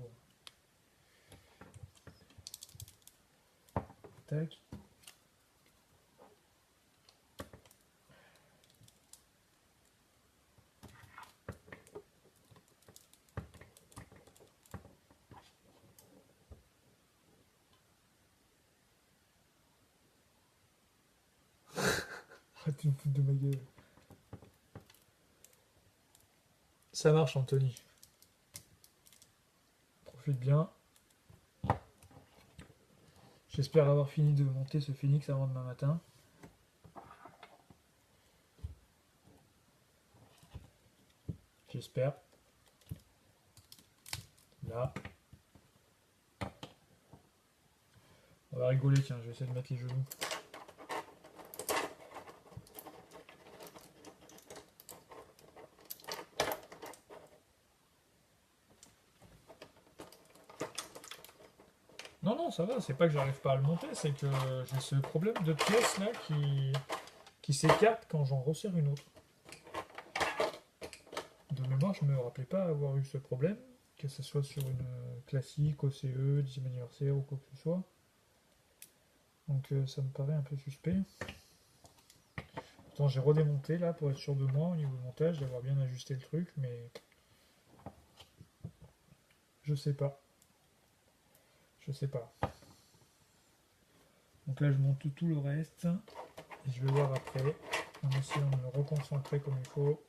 Tac. Arrête de me foutre de ma gueule. Ça marche, Anthony. Profite bien. J'espère avoir fini de monter ce phoenix avant demain matin. J'espère. Là. On va rigoler, tiens, je vais essayer de mettre les genoux. Non, non, ça va, c'est pas que j'arrive pas à le monter, c'est que j'ai ce problème de pièce là qui s'écarte quand j'en resserre une autre. De mémoire, je me rappelais pas avoir eu ce problème, que ce soit sur une classique, OCE, 10e anniversaire ou quoi que ce soit. Donc ça me paraît un peu suspect. Pourtant j'ai redémonté là pour être sûr de moi au niveau montage, d'avoir bien ajusté le truc, mais je sais pas. Je sais pas. Donc là je monte tout le reste et je vais voir après en essayant de me reconcentrer comme il faut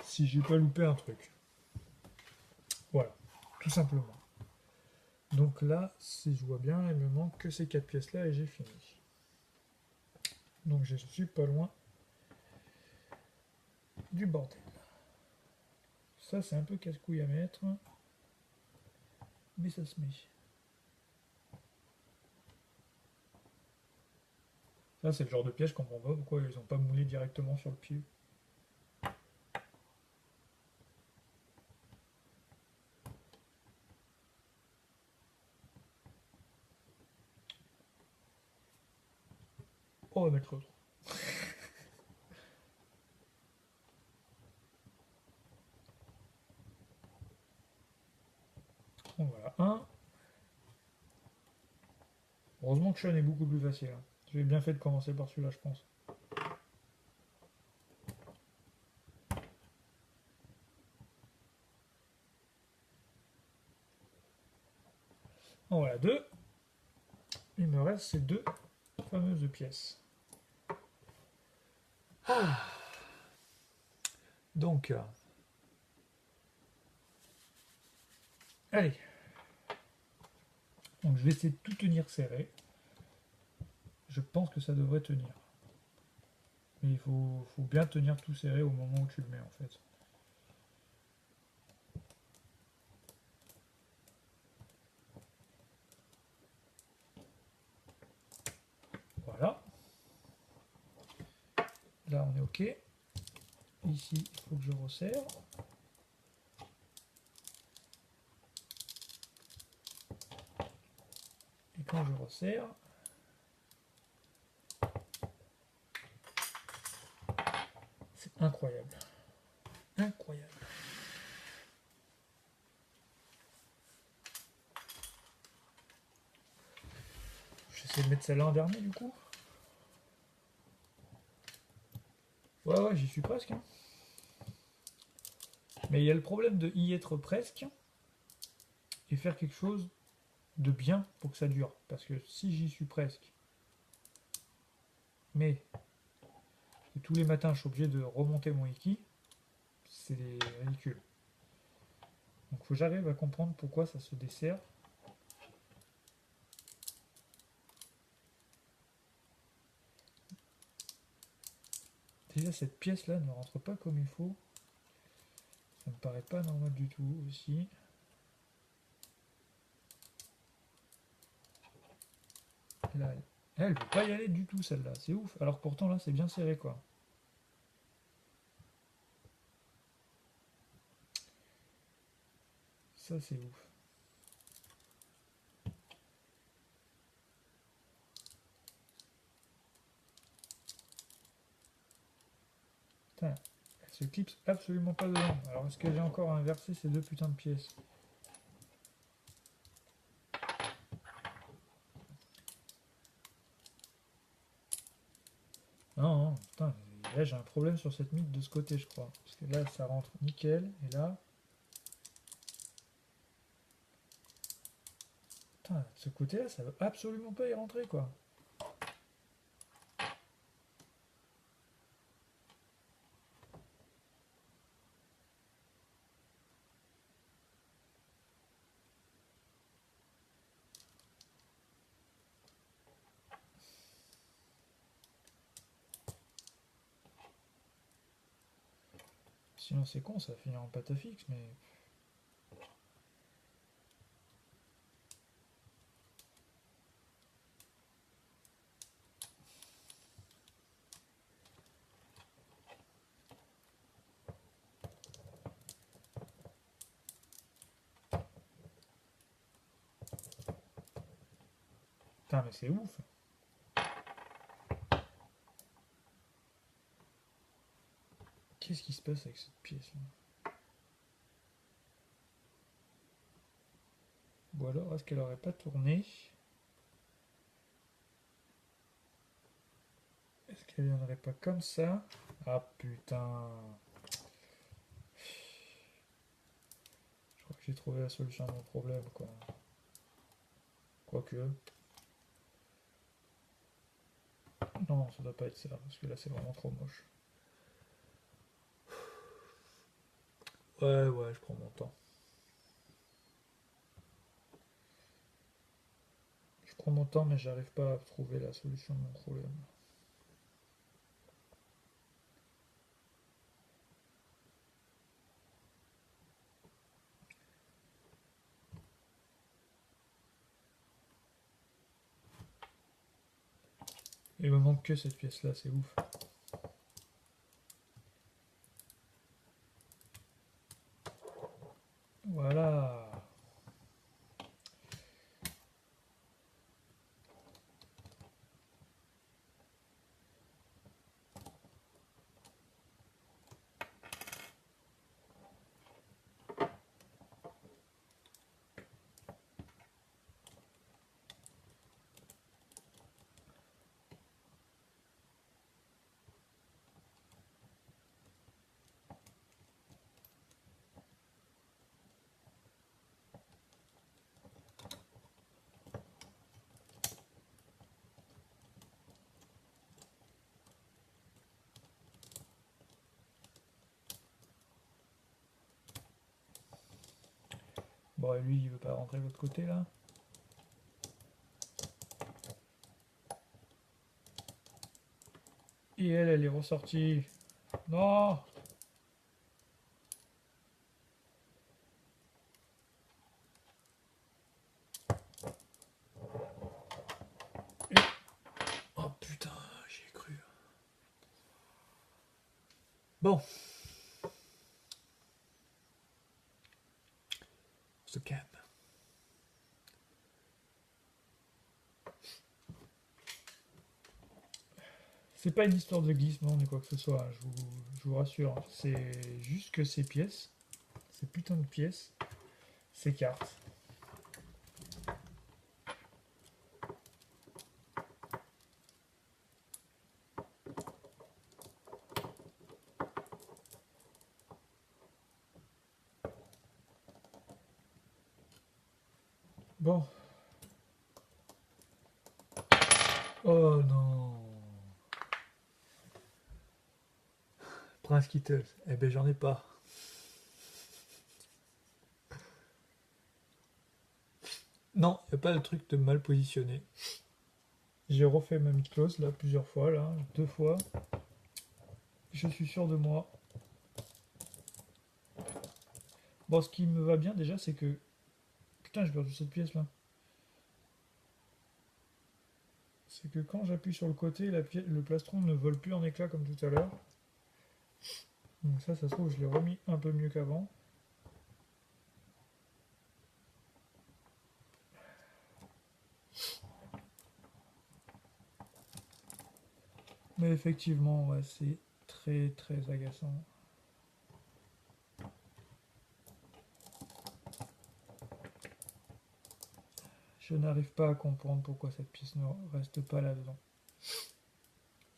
si j'ai pas loupé un truc. Voilà, tout simplement. Donc là, si je vois bien, il me manque que ces 4 pièces là et j'ai fini. Donc je suis pas loin du bordel. Ça c'est un peu casse-couille à mettre, mais ça se met. Ça c'est le genre de piège qu'on comprend pas pourquoi ils ont pas moulé directement sur le pied. On va mettre l'autre. Donc voilà, un. Heureusement que Sean est beaucoup plus facile. Hein. J'ai bien fait de commencer par celui-là, je pense. En voilà, deux. Il me reste ces deux fameuses pièces. Ah. Donc, allez. Donc je vais essayer de tout tenir serré. Je pense que ça devrait tenir. Mais il faut bien tenir tout serré au moment où tu le mets en fait. Voilà. Là on est ok. Ici il faut que je resserre. Et quand je resserre, c'est incroyable. Incroyable. J'essaie de mettre celle-là en dernier du coup. Ouais, j'y suis presque. Hein. Mais il y a le problème de y être presque et faire quelque chose de bien pour que ça dure. Parce que si j'y suis presque, mais tous les matins je suis obligé de remonter mon Iki, c'est ridicule. Donc il faut que j'arrive à comprendre pourquoi ça se dessert. Déjà cette pièce là ne rentre pas comme il faut. Ça me paraît pas normal du tout aussi. Là, elle veut pas y aller du tout celle-là, c'est ouf. Alors que pourtant là c'est bien serré quoi. Ça c'est ouf. Putain, elle se clipse absolument pas dedans. Alors est-ce que j'ai encore inversé ces deux putains de pièces? Non, non, putain, là j'ai un problème sur cette mythe de ce côté, je crois. Parce que là, ça rentre nickel, et là... Putain, ce côté-là, ça veut absolument pas y rentrer, quoi. Sinon c'est con, ça va finir en pâte à fixe, mais... Putain, mais c'est ouf. Qu'est-ce qui se passe avec cette pièce-là? Ou alors, est-ce qu'elle aurait pas tourné? Est-ce qu'elle viendrait pas comme ça? Ah putain. Je crois que j'ai trouvé la solution à mon problème, quoi. Quoique... Non, ça doit pas être ça, parce que là c'est vraiment trop moche. Ouais, ouais, je prends mon temps. Je prends mon temps, mais j'arrive pas à trouver la solution de mon problème. Il me manque que cette pièce-là, c'est ouf. Voilà. Bon, et lui, il veut pas rentrer de l'autre côté, là? Et elle est ressortie. Non! Et... Oh putain, j'y ai cru. Bon. Se calme. C'est pas une histoire de glissement ni quoi que ce soit, je vous rassure. C'est juste que ces pièces, ces putains de pièces, s'écartent. Bon. Oh non. Prince Kitteuse. Eh ben j'en ai pas. Non, y a pas le truc de mal positionné. J'ai refait ma mythe close là plusieurs fois, là, 2 fois. Je suis sûr de moi. Bon, ce qui me va bien déjà, c'est que... Putain, j'ai perdu cette pièce là. C'est que quand j'appuie sur le côté, le plastron ne vole plus en éclats comme tout à l'heure. Donc ça se trouve, je l'ai remis un peu mieux qu'avant. Mais effectivement, ouais, c'est très très agaçant. Je n'arrive pas à comprendre pourquoi cette pièce ne reste pas là-dedans.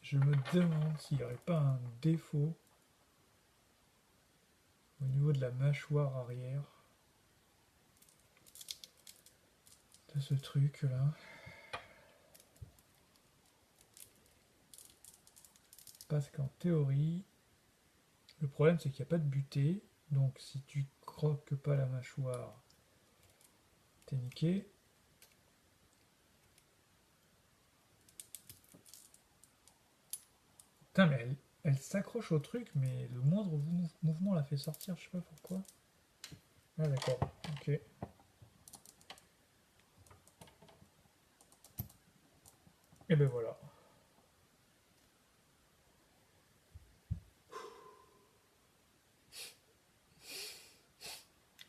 Je me demande s'il n'y aurait pas un défaut au niveau de la mâchoire arrière de ce truc là. Parce qu'en théorie, le problème c'est qu'il n'y a pas de butée, donc si tu croques pas la mâchoire, t'es niqué. Putain, mais elle s'accroche au truc, mais le moindre mouvement la fait sortir, je sais pas pourquoi. Ah d'accord, ok. Et ben voilà.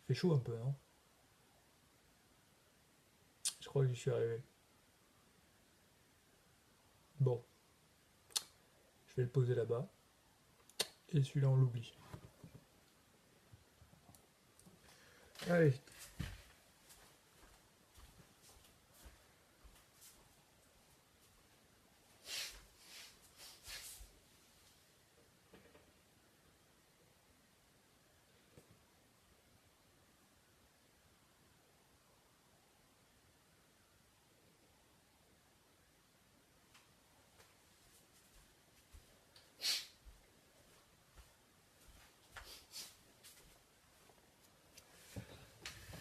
Fait chaud un peu, non? Je crois que j'y suis arrivé. Bon, je vais le poser là-bas. Et celui-là, on l'oublie. Allez.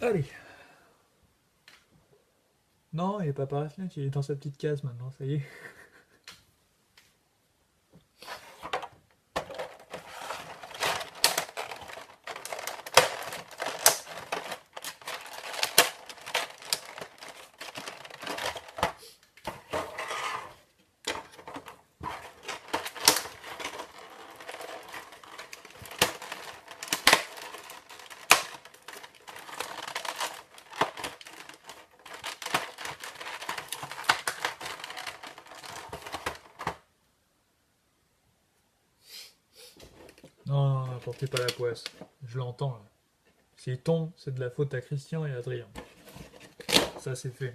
Allez. Non, il est pas par la fenêtre, il est dans sa petite case maintenant, ça y est. Non, n'apportez pas la poisse. Je l'entends là. S'il tombe, c'est de la faute à Christian et Adrien. Ça, c'est fait.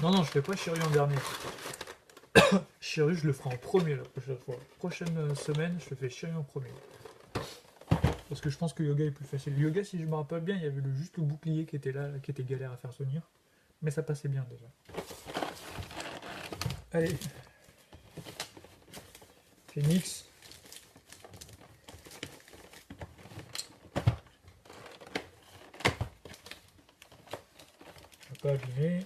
Non, non, je fais pas Shiryu en dernier. Shiryu, je le ferai en premier la prochaine fois. Prochaine semaine, je le fais Shiryu en premier. Parce que je pense que Yoga est plus facile. Yoga, si je me rappelle bien, il y avait juste le bouclier qui était là, qui était galère à faire tenir. Mais ça passait bien déjà. Allez. Phoenix. Je vais pas abîmer.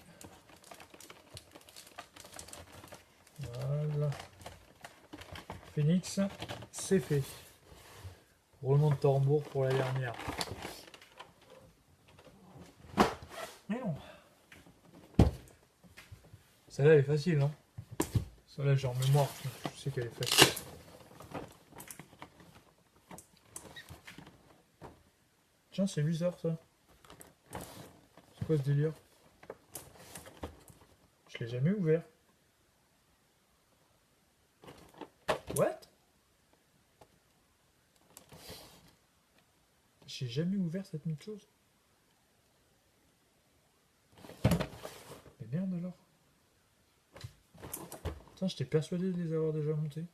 Voilà. Phoenix, c'est fait. Roulement de tambour pour la dernière. Mais non. Celle-là, elle est facile, non? Celle-là, j'ai en mémoire. Je sais qu'elle est facile. Tiens, c'est bizarre, ça. C'est quoi ce délire? Je l'ai jamais ouvert. What? J'ai jamais ouvert cette chose. Mais merde alors. Putain, j'étais persuadé de les avoir déjà montés.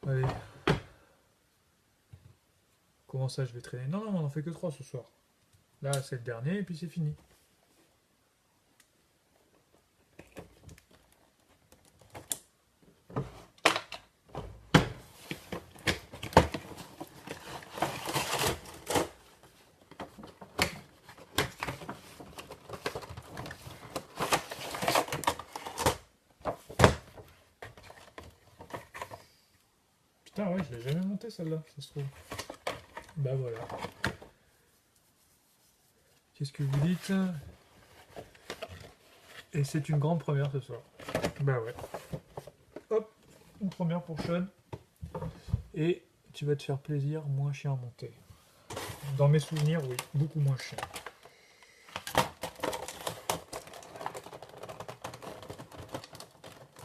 Allez. Comment ça, je vais traîner? Non, non, on en fait que 3 ce soir. Là, c'est le dernier et puis c'est fini. Putain, ouais, je l'ai jamais monté celle-là, ça se trouve. Bah voilà. Qu'est-ce que vous dites? Et c'est une grande première ce soir. Bah ouais. Hop, une première pour Sean. Et tu vas te faire plaisir, moins chien à monter. Dans mes souvenirs, oui, beaucoup moins chien.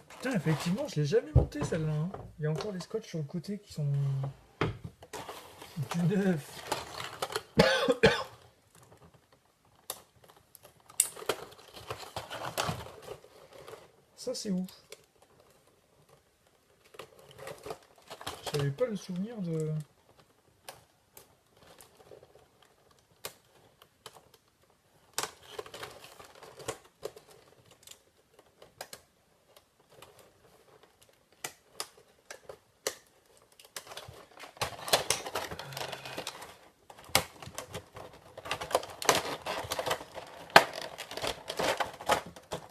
Putain, effectivement, je l'ai jamais monté celle-là. Hein. Il y a encore des scotch sur le côté qui sont du neuf. Ça, c'est ouf. J'avais pas le souvenir de...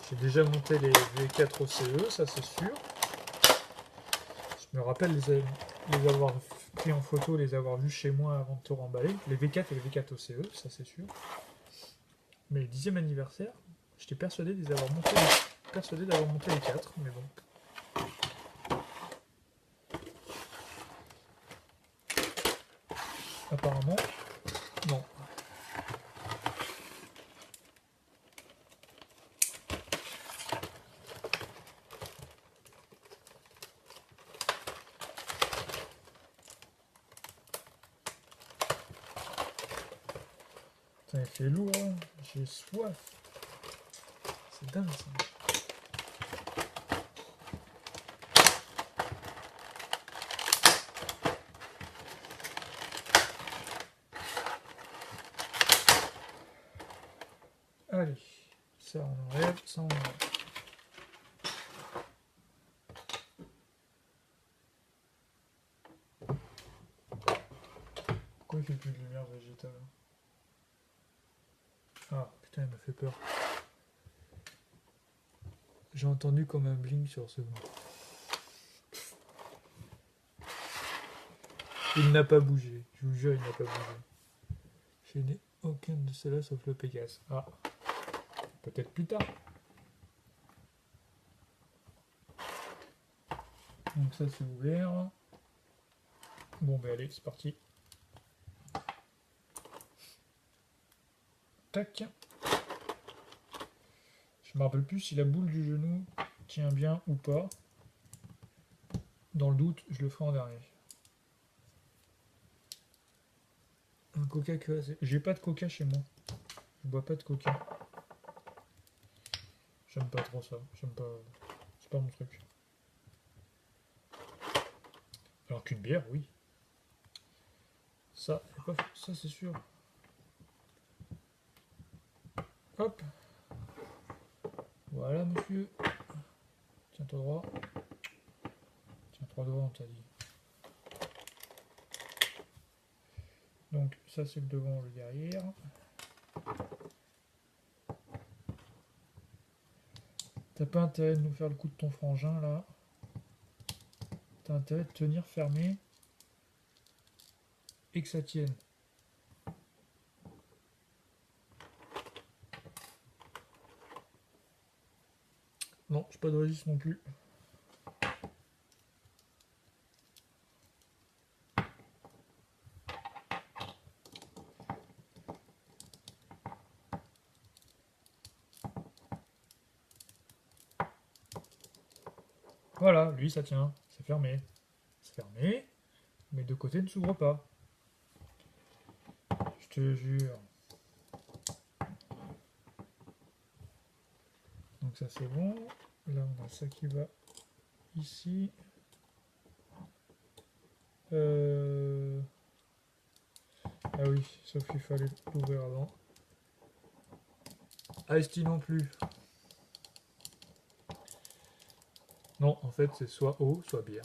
J'ai déjà monté les V4 OCE, ça c'est sûr. Je me rappelle les avoir pris en photo, les avoir vus chez moi avant de tout remballer. Les V4 et les V4 OCE, ça c'est sûr. Mais le 10e anniversaire, j'étais persuadé de les avoir montés, persuadé d'avoir monté les 4, mais bon. Apparemment, non. Putain, il fait lourd, hein. J'ai soif. C'est dingue ça. Allez, ça on enlève, ça on enlève. Pourquoi il fait plus de lumière végétale? Ah putain, il m'a fait peur. J'ai entendu comme un bling sur ce bout. Il n'a pas bougé, je vous jure, il n'a pas bougé. Je n'ai aucun de ceux-là sauf le Pégase. Ah, peut-être plus tard. Donc ça c'est ouvert. Bon ben allez, c'est parti. Tac. Je me rappelle plus si la boule du genou tient bien ou pas. Dans le doute, je le ferai en dernier. Un coca que j'ai pas de coca chez moi. Je bois pas de coca. J'aime pas trop ça. J'aime pas. C'est pas mon truc. Alors qu'une bière, oui. Ça, ça c'est sûr. Hop. Voilà, monsieur. Tiens-toi droit. Tiens-toi droit, on t'a dit. Donc, ça c'est le devant, le derrière. T'as pas intérêt de nous faire le coup de ton frangin, là. T'as intérêt de tenir fermé. Et que ça tienne. Non, j'ai pas de résiste non plus. Voilà, lui ça tient, c'est fermé. C'est fermé, mais de côté ne s'ouvre pas. Je te jure. Donc ça c'est bon. Là on a ça qui va ici. Ah oui, sauf qu'il fallait l'ouvrir avant. Ice-T non plus. Non, en fait c'est soit eau, soit bière.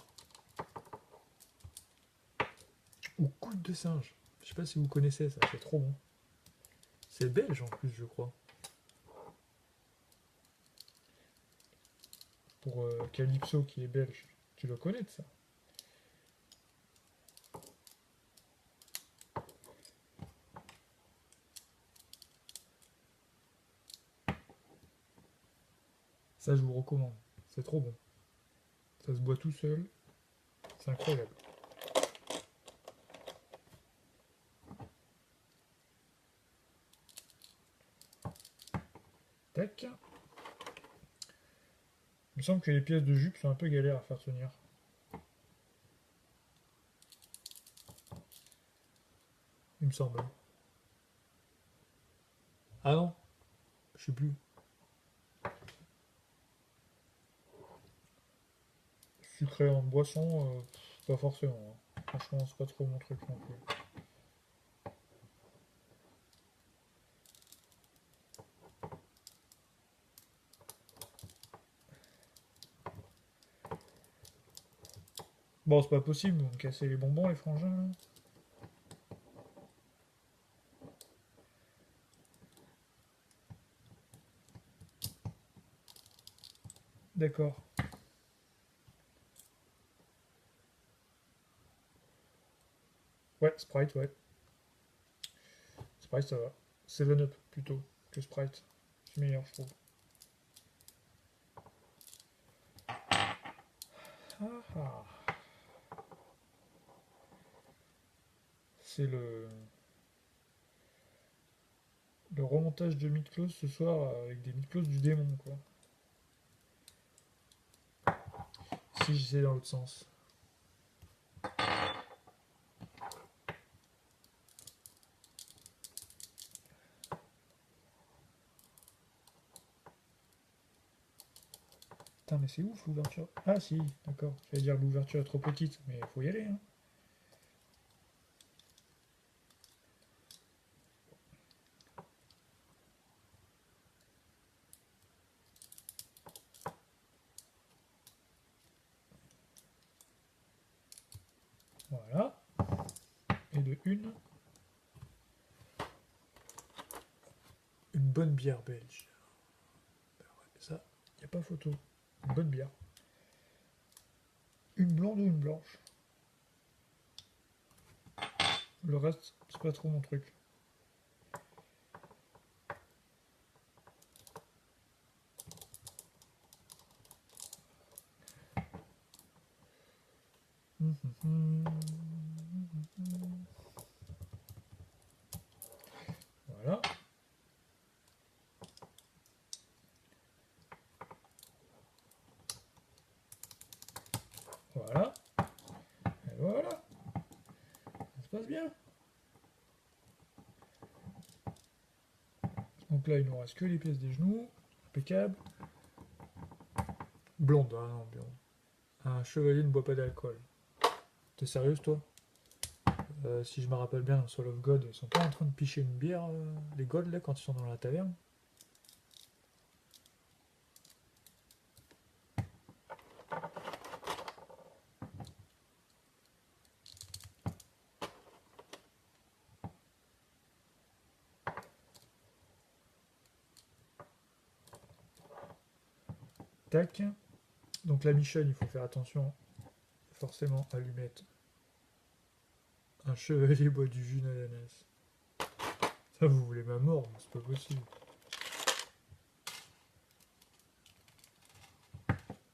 Ou coude de singe. Je sais pas si vous connaissez ça, c'est trop bon. C'est belge en plus, je crois. Pour Calypso qui est belge. Tu dois connaître ça. Ça, je vous recommande. C'est trop bon. Ça se boit tout seul. C'est incroyable. Tac. Il me semble que les pièces de jupe sont un peu galères à faire tenir. Il me semble. Ah non, je sais plus. Sucré en boisson, pas forcément, hein. Franchement, c'est pas trop mon truc non plus. Bon, c'est pas possible, vous me cassez les bonbons, les frangins, là. D'accord. Ouais, Sprite, ouais. Sprite, ça va. 7-Up, plutôt, que Sprite. C'est meilleur, je trouve. Ah, ah. C'est le remontage de Mythclose ce soir avec des Mythclose du démon, quoi. Si j'essaie dans l'autre sens. Putain, mais c'est ouf l'ouverture. Ah si, d'accord. J'allais dire l'ouverture est trop petite, mais faut y aller, hein. Voilà. Et de une bonne bière belge. Ça, y a pas photo. Une bonne bière. Une blonde ou une blanche. Le reste, c'est pas trop mon truc. Voilà. Voilà. Et voilà. Ça se passe bien. Donc là, il nous reste que les pièces des genoux. Impeccable. Blonde, ah non, blonde. Un chevalier ne boit pas d'alcool. T'es sérieuse, toi? Si je me rappelle bien, dans Soul of God, ils sont pas en train de picher une bière, les gods, là, quand ils sont dans la taverne? Tac. Donc la Michonne, il faut faire attention. Forcément, allumette. Un chevalier boit du jus d'ananas. Ça, vous voulez ma mort, mais c'est pas possible.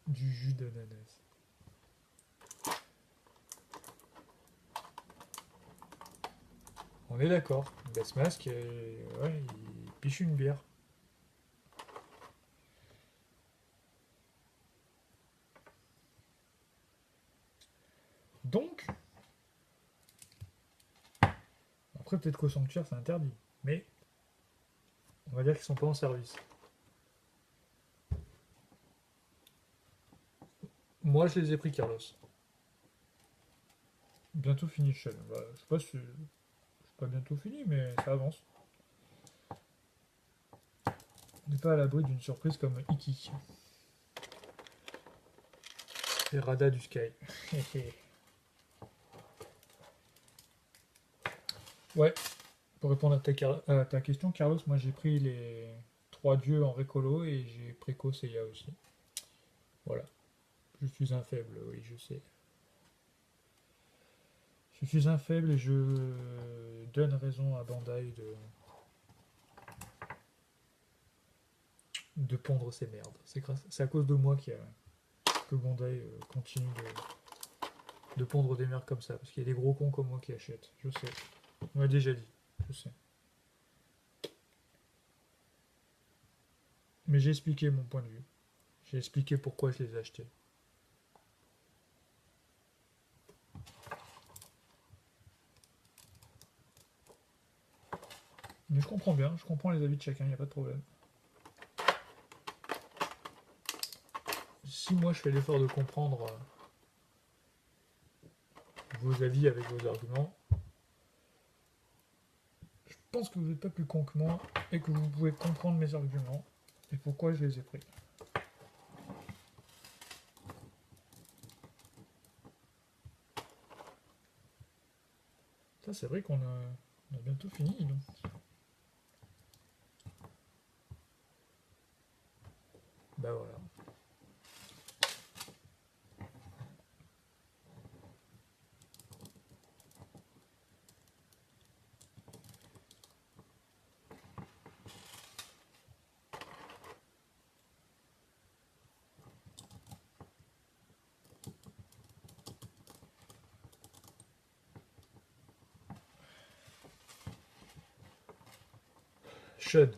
Du jus d'ananas. On est d'accord. Il baisse masque et ouais, il piche une bière. Donc, après peut-être qu'au sanctuaire c'est interdit, mais on va dire qu'ils sont pas en service. Moi je les ai pris Carlos. Bientôt fini le challenge. Bah, je sais pas si c'est pas bientôt fini, mais ça avance. On n'est pas à l'abri d'une surprise comme Iki. Et Rada du Sky. Ouais, pour répondre à ta question, Carlos, moi j'ai pris les trois dieux en récolo et j'ai préco Seiya aussi. Voilà. Je suis un faible, oui, je sais. Je suis un faible et je donne raison à Bandai de. de pondre ces merdes. C'est à cause de moi que Bandai continue de pondre des merdes comme ça. Parce qu'il y a des gros cons comme moi qui achètent. Je sais. On m'a déjà dit. Je sais. Mais j'ai expliqué mon point de vue. J'ai expliqué pourquoi je les ai achetés. Mais je comprends bien, je comprends les avis de chacun, il n'y a pas de problème. Si moi je fais l'effort de comprendre vos avis avec vos arguments, je pense que vous n'êtes pas plus con que moi et que vous pouvez comprendre mes arguments et pourquoi je les ai pris. Ça, c'est vrai qu'on a bientôt fini, donc. Bah voilà. Sean,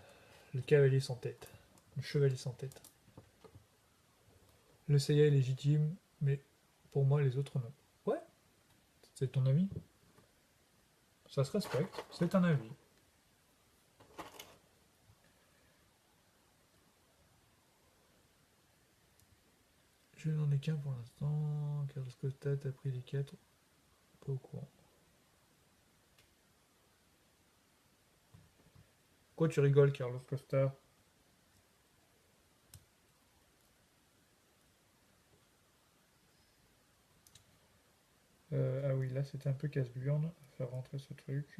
le cavalier sans tête. Le chevalier sans tête. Le Seiya est légitime, mais pour moi les autres non. Ouais, c'est ton avis. Ça se respecte, c'est un avis. Je n'en ai qu'un pour l'instant, car lorsque Stat a pris les 4, pas au courant. Pourquoi tu rigoles, Carlos Costa? Ah oui, là c'était un peu casse-burne, faire rentrer ce truc.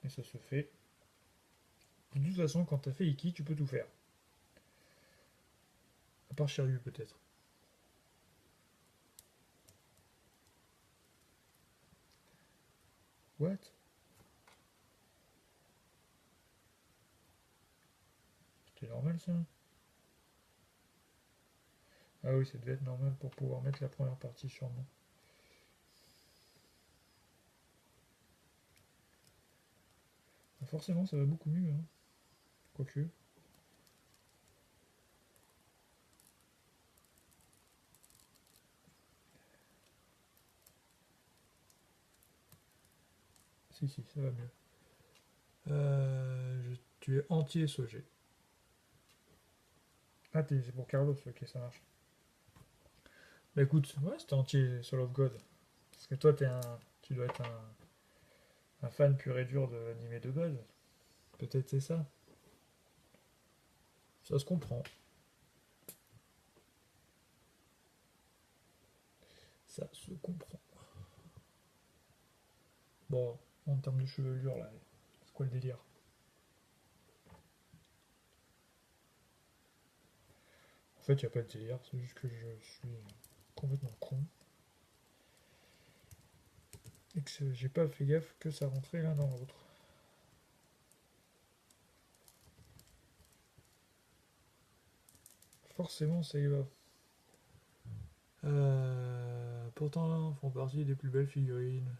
Et ça se fait. De toute façon, quand t'as fait Iki, tu peux tout faire. À part Shiryu peut-être. What? C'était normal ça? Ah oui, ça devait être normal pour pouvoir mettre la première partie sûrement. Forcément, ça va beaucoup mieux, hein. Quoique. Si, si, ça va mieux. Tu es entier Sogé. Ah, c'est pour Carlos, ok, ça marche. Bah écoute, ouais, c'était entier Soul of God. Parce que toi, tu dois être un fan pur et dur de l'animé de base. Peut-être c'est ça. Ça se comprend. Ça se comprend. Bon, en termes de chevelure, là, c'est quoi le délire? En fait, il n'y a pas de délire, c'est juste que je suis complètement con. Et que j'ai pas fait gaffe que ça rentrait l'un dans l'autre. Forcément, ça y va. Pourtant, font partie des plus belles figurines.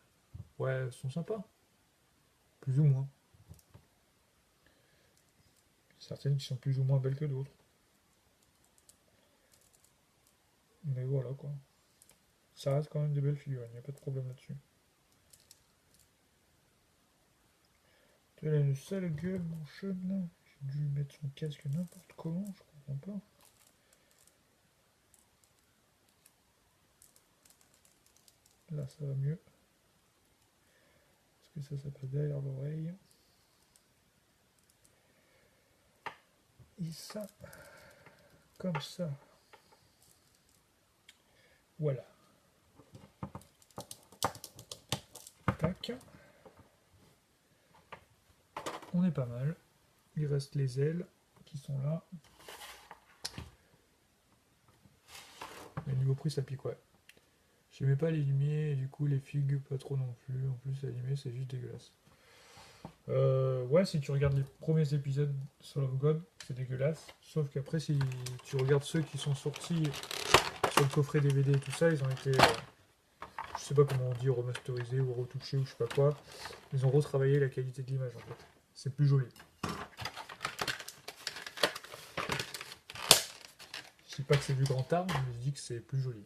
Ouais, elles sont sympas. Plus ou moins. Certaines qui sont plus ou moins belles que d'autres. Mais voilà quoi. Ça reste quand même des belles figurines, y a pas de problème là-dessus. Tu as une sale gueule, mon chum là. J'ai dû mettre son casque n'importe comment, je comprends pas. Là, ça va mieux. Parce que ça passe derrière l'oreille. Et ça, comme ça. Voilà. Tac. On est pas mal. Il reste les ailes qui sont là. Mais niveau prix, ça pique, ouais. J'aimais pas les lumières et du coup les figues pas trop non plus. En plus, les lumières, c'est juste dégueulasse. Ouais, si tu regardes les premiers épisodes Soul of God, c'est dégueulasse. Sauf qu'après, si tu regardes ceux qui sont sortis sur le coffret DVD et tout ça, ils ont été, je sais pas comment on dit, remasterisés ou retouchés ou je sais pas quoi. Ils ont retravaillé la qualité de l'image en fait. C'est plus joli. Je dis pas que c'est du grand art, mais je dis que c'est plus joli.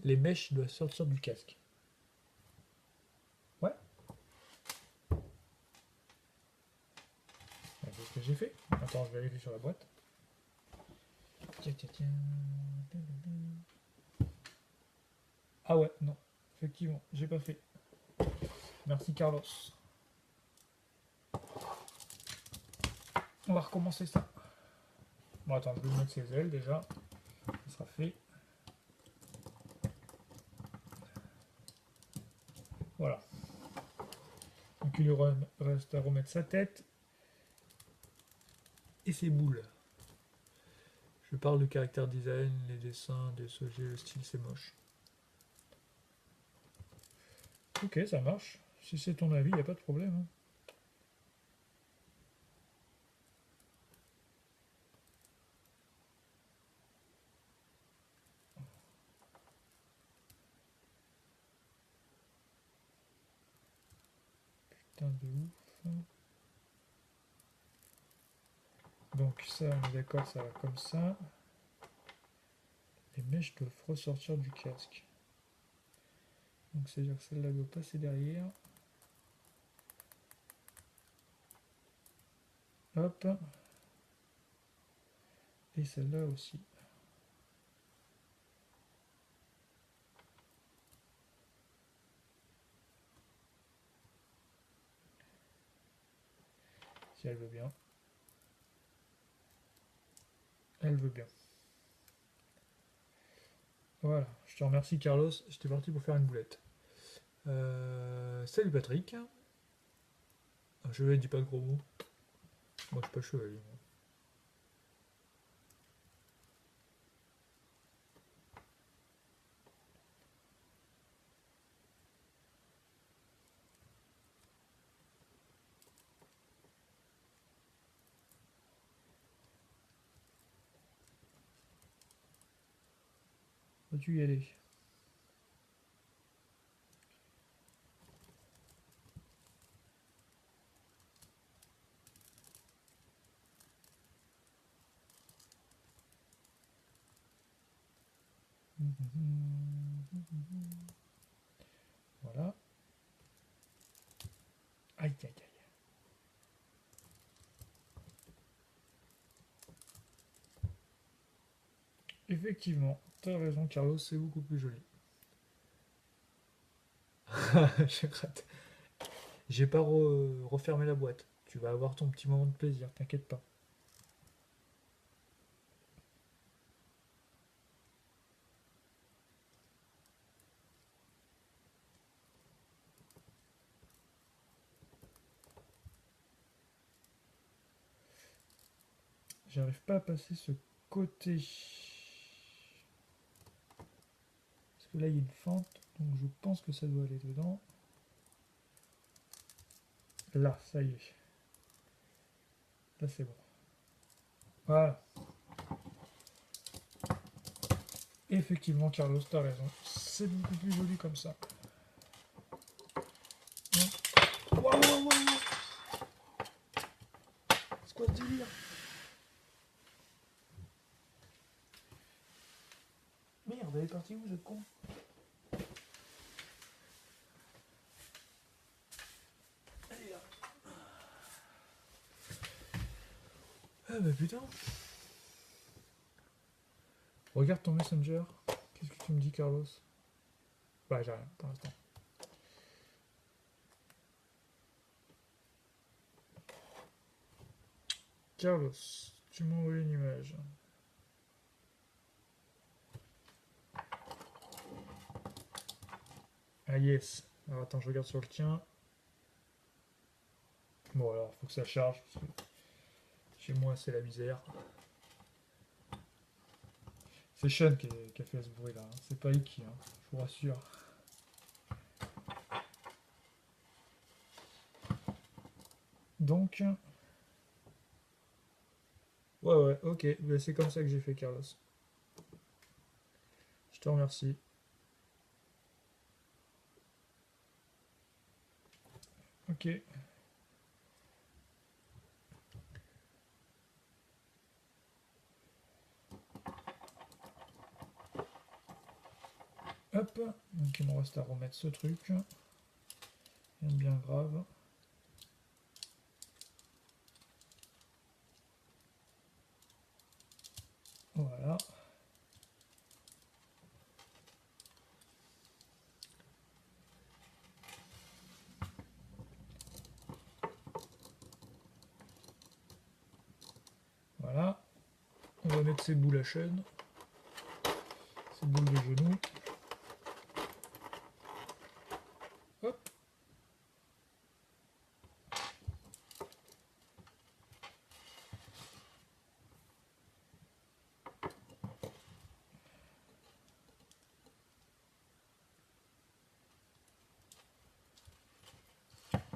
Les mèches doivent sortir du casque. Ouais, c'est ce que j'ai fait. Attends, je vérifie sur la boîte. Tiens, tiens, tiens. Ah ouais, non. Effectivement, j'ai pas fait. Merci Carlos. On va recommencer ça. Bon, attends, je vais mettre ses ailes déjà. Ça sera fait. Voilà. Donc il lui reste à remettre sa tête et ses boules. Je parle de caractère design, les dessins, des sujets, le style, c'est moche. Ok, ça marche. Si c'est ton avis, il n'y a pas de problème. Hein. Putain de ouf. Donc ça, on est d'accord, ça va comme ça. Les mèches doivent ressortir du casque. Donc c'est-à-dire que celle-là doit passer derrière. Hop. Et celle-là aussi. Si elle veut bien. Elle veut bien. Voilà. Je te remercie Carlos. J'étais parti pour faire une boulette. Salut Patrick. Un chevalier dit pas de gros mots. Moi je suis pas chevalier. Moi. Peux-tu y aller? Voilà. Aïe aïe aïe. Effectivement, t'as raison Carlos, c'est beaucoup plus joli. J'ai raté. J'ai pas refermé la boîte. Tu vas avoir ton petit moment de plaisir, t'inquiète pas. J'arrive pas à passer ce côté. Parce que là il y a une fente, donc je pense que ça doit aller dedans. Là, ça y est. Là c'est bon. Voilà. Effectivement Carlos, t'as raison. C'est beaucoup plus joli comme ça. Waouh, waouh, waouh, waouh. C'est quoi ce délire? Merde, elle est partie où cette con? Elle est là. Ah bah putain. Regarde ton messenger. Qu'est-ce que tu me dis Carlos? Bah j'ai rien pour l'instant. Carlos, tu m'as envoyé une image. Ah yes. Alors attends, je regarde sur le tien. Bon alors, faut que ça charge. Parce que chez moi, c'est la misère. C'est Sean qui a fait ce bruit là. Hein. C'est pas Iki, hein. Je vous rassure. Donc, ouais, ok, ben, c'est comme ça que j'ai fait, Carlos. Je te remercie. Ok. Hop. Donc il me reste à remettre ce truc. Rien de bien grave. Voilà. Voilà. On va mettre ces boules à chaîne. Ces boules de genoux. Hop.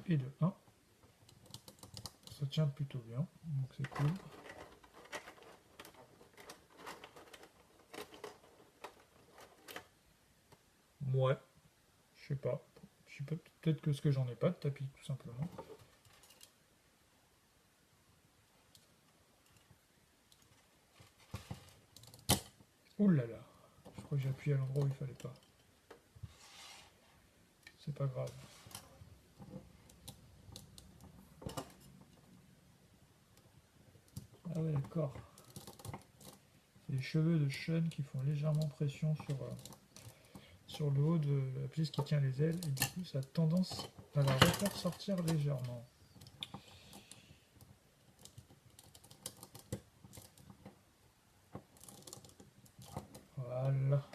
Et de 1. Ça tient plutôt bien, donc c'est cool. Ouais, je sais pas. Peut-être que ce que j'en ai pas de tapis, tout simplement. Ouh là là, je crois que j'ai appuyé à l'endroit où il fallait pas. C'est pas grave. Ah ouais, d'accord. C'est les cheveux de Sean qui font légèrement pression sur le haut de la piste qui tient les ailes, et du coup ça a tendance à la refaire sortir légèrement. Voilà.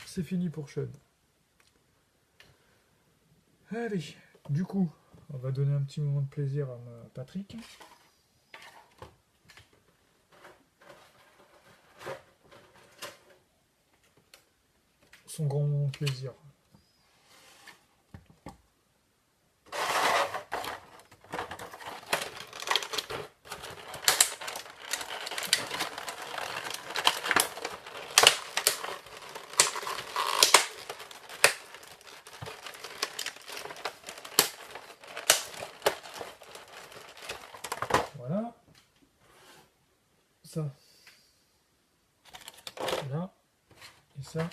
C'est fini pour Sean. Allez, du coup, on va donner un petit moment de plaisir à Patrick. Son grand moment de plaisir. Voilà. Ça. Là. Et ça.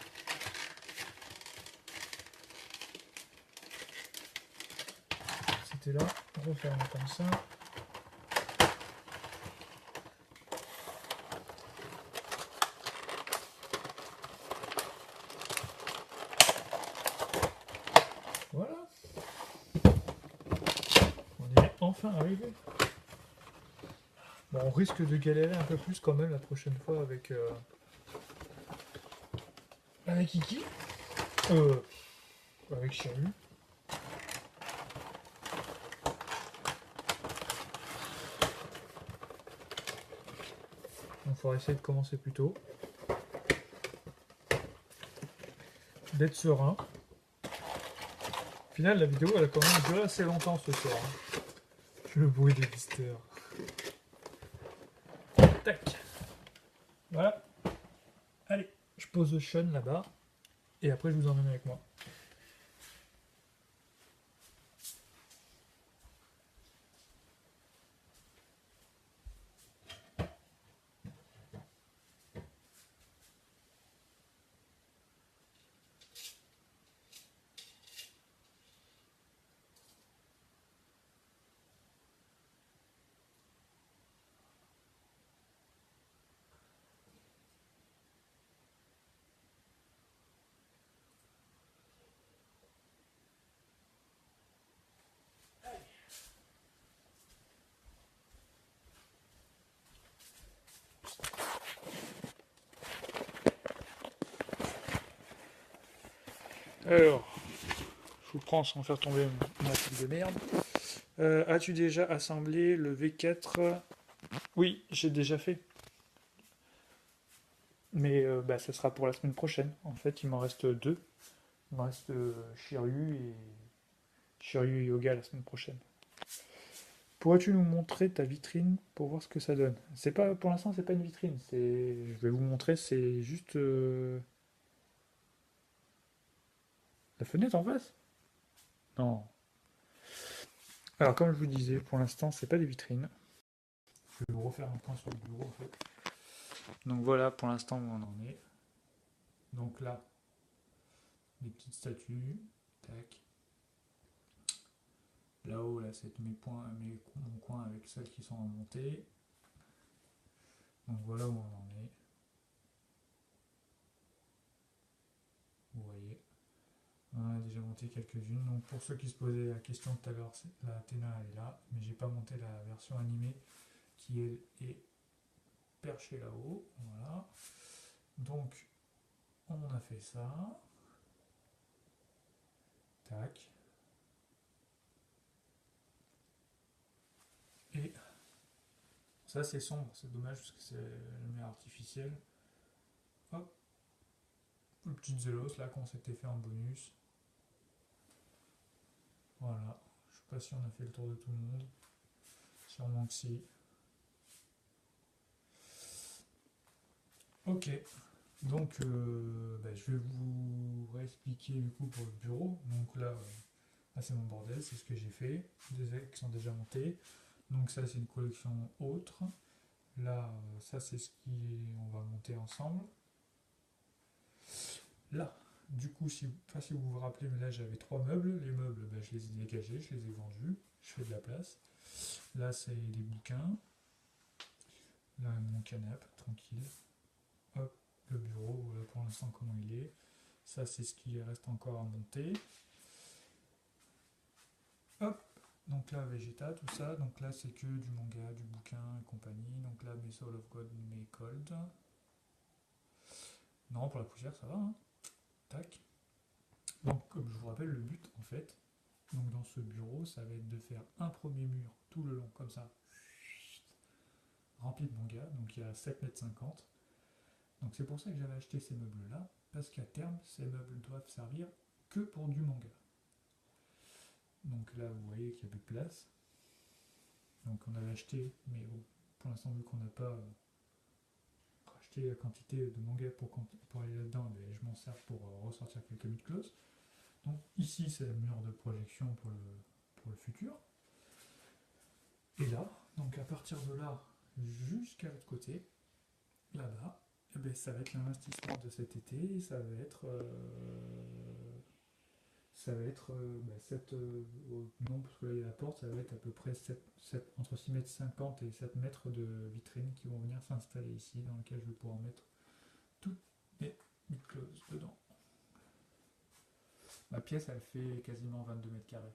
C'était là. Refermer comme ça. Voilà. On est enfin arrivé. Bon, on risque de galérer un peu plus quand même la prochaine fois avec Iki. Avec Chahu. Il faudra essayer de commencer plus tôt. D'être serein. Au final, la vidéo, elle a quand même duré assez longtemps ce soir. Le bruit des blisters. Tac. Voilà. Allez, je pose Sean là-bas. Et après, je vous emmène avec moi. Alors, je vous prends sans faire tomber ma pile de merde. As-tu déjà assemblé le V4? Oui, j'ai déjà fait. Mais bah, ça sera pour la semaine prochaine. En fait, il m'en reste deux. Il me reste Shiryu et Yoga la semaine prochaine. Pourrais-tu nous montrer ta vitrine pour voir ce que ça donne? C'est pas, pour l'instant, c'est pas une vitrine. Je vais vous montrer, c'est juste la fenêtre en face. Non. Alors, comme je vous disais, pour l'instant, c'est pas des vitrines. Je vais vous refaire un point sur le bureau en fait. Donc voilà, pour l'instant, où on en est. Donc là, des petites statues. Tac. Là-haut, là, c'est mon coin avec celles qui sont remontées. Donc voilà où on en est. Vous voyez. On a déjà monté quelques-unes. Donc pour ceux qui se posaient la question tout à l'heure, la Athéna elle est là, mais j'ai pas monté la version animée qui elle est perchée là-haut. Voilà. Donc on a fait ça. Tac. Et ça c'est sombre, c'est dommage parce que c'est la lumière artificielle. Hop. Le petit Zélos là qu'on s'était fait en bonus. Voilà. Je sais pas si on a fait le tour de tout le monde. Sûrement que si. Ok. Donc, bah, je vais vous réexpliquer du coup pour le bureau. Donc là c'est mon bordel, c'est ce que j'ai fait. Des ailes qui sont déjà montées. Donc ça, c'est une collection autre. Là, ça, c'est ce qu'on va monter ensemble. Là, du coup, si vous vous rappelez, mais là, j'avais trois meubles. Les meubles, bah, je les ai dégagés, je les ai vendus. Je fais de la place. Là, c'est des bouquins. Là, mon canapé, tranquille. Hop, le bureau, voilà pour l'instant comment il est. Ça, c'est ce qui reste encore à monter. Hop, donc là, Vegeta, tout ça. Donc là, c'est que du manga, du bouquin et compagnie. Donc là, mes Soul of God, mes Cold. Non, pour la poussière, ça va, hein. Tac. Donc, comme je vous rappelle, le but, en fait, donc dans ce bureau, ça va être de faire un premier mur tout le long, comme ça, rempli de manga. Donc il y a 7,50 m. Donc c'est pour ça que j'avais acheté ces meubles-là, parce qu'à terme, ces meubles doivent servir que pour du manga. Donc là, vous voyez qu'il n'y a plus de place. Donc on avait acheté, mais bon, pour l'instant, vu qu'on n'a pas acheté la quantité de manga pour aller là-dedans, ben, je m'en sers pour ressortir quelques mid-closes. Donc ici, c'est le mur de projection pour le futur. Et là, donc à partir de là jusqu'à l'autre côté, là-bas, eh ben, ça va être l'investissement de cet été. Ça va être bah, non, parce que là il y a la porte, ça va être à peu près entre 6,50 m et 7 mètres de vitrines qui vont venir s'installer ici, dans lequel je vais pouvoir mettre toutes mes mid-closes dedans. Ma pièce, elle fait quasiment 22 mètres carrés.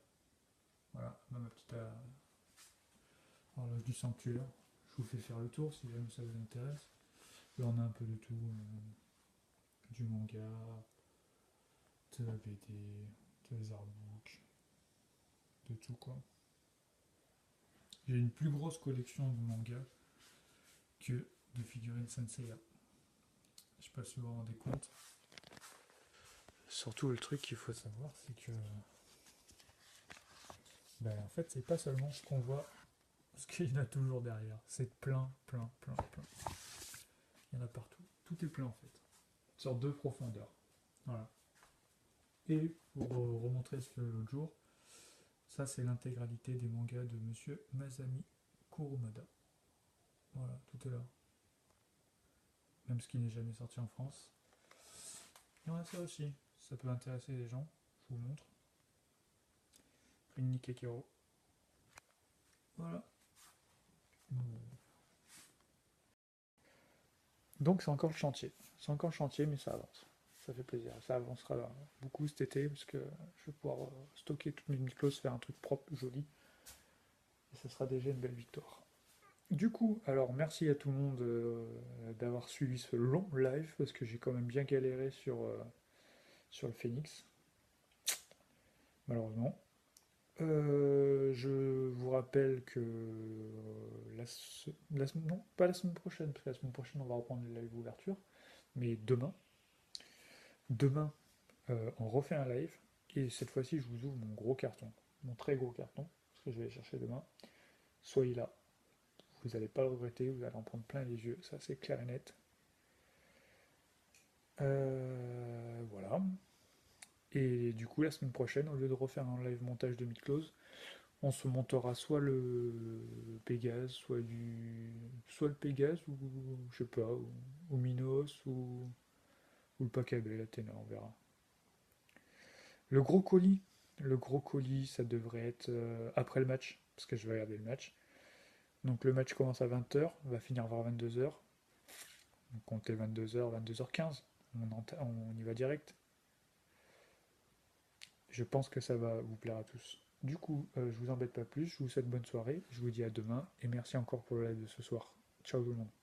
Voilà, ma petite horloge du sanctuaire. Je vous fais faire le tour si jamais ça vous intéresse. Là, on a un peu de tout, du manga, de la BD, des artbooks, de tout quoi. J'ai une plus grosse collection de mangas que de figurines Senseiya. Je sais pas si vous vous rendez compte. Surtout le truc qu'il faut savoir, c'est que ben, en fait c'est pas seulement ce qu'on voit, parce qu'il y en a toujours derrière. C'est plein. Il y en a partout. Tout est plein en fait. Sur deux profondeurs. Voilà. Et pour remontrer ce que l'autre jour, ça c'est l'intégralité des mangas de monsieur Masami Kurumada. Voilà, tout est là. Même ce qui n'est jamais sorti en France. Il y en a ça aussi. Ça peut intéresser les gens. Je vous montre. Rinni Kekero. Voilà. Donc c'est encore le chantier. C'est encore le chantier, mais ça avance. Ça fait plaisir. Ça avancera beaucoup cet été parce que je vais pouvoir stocker toutes mes micros, faire un truc propre, joli. Et ça sera déjà une belle victoire. Du coup, alors merci à tout le monde d'avoir suivi ce long live parce que j'ai quand même bien galéré sur le Phoenix. Malheureusement. Je vous rappelle que non, pas la semaine prochaine, parce que la semaine prochaine on va reprendre les live ouverture. Mais demain, on refait un live. Et cette fois-ci, je vous ouvre mon gros carton, mon très gros carton, parce que je vais aller chercher demain. Soyez là, vous n'allez pas le regretter, vous allez en prendre plein les yeux, ça c'est clair et net. Voilà. Et du coup, la semaine prochaine, au lieu de refaire un live montage de mid-close, on se montera soit le Pégase, soit le Pégase, ou je sais pas, ou Minos, ou le Pacabé, la Ténor, on verra. Le gros colis, ça devrait être après le match, parce que je vais regarder le match. Donc le match commence à 20h, va finir vers 22h. Donc comptez 22h, 22h15. On y va direct. Je pense que ça va vous plaire à tous. Du coup, je vous embête pas plus, je vous souhaite bonne soirée, je vous dis à demain, et merci encore pour le live de ce soir. Ciao tout le monde.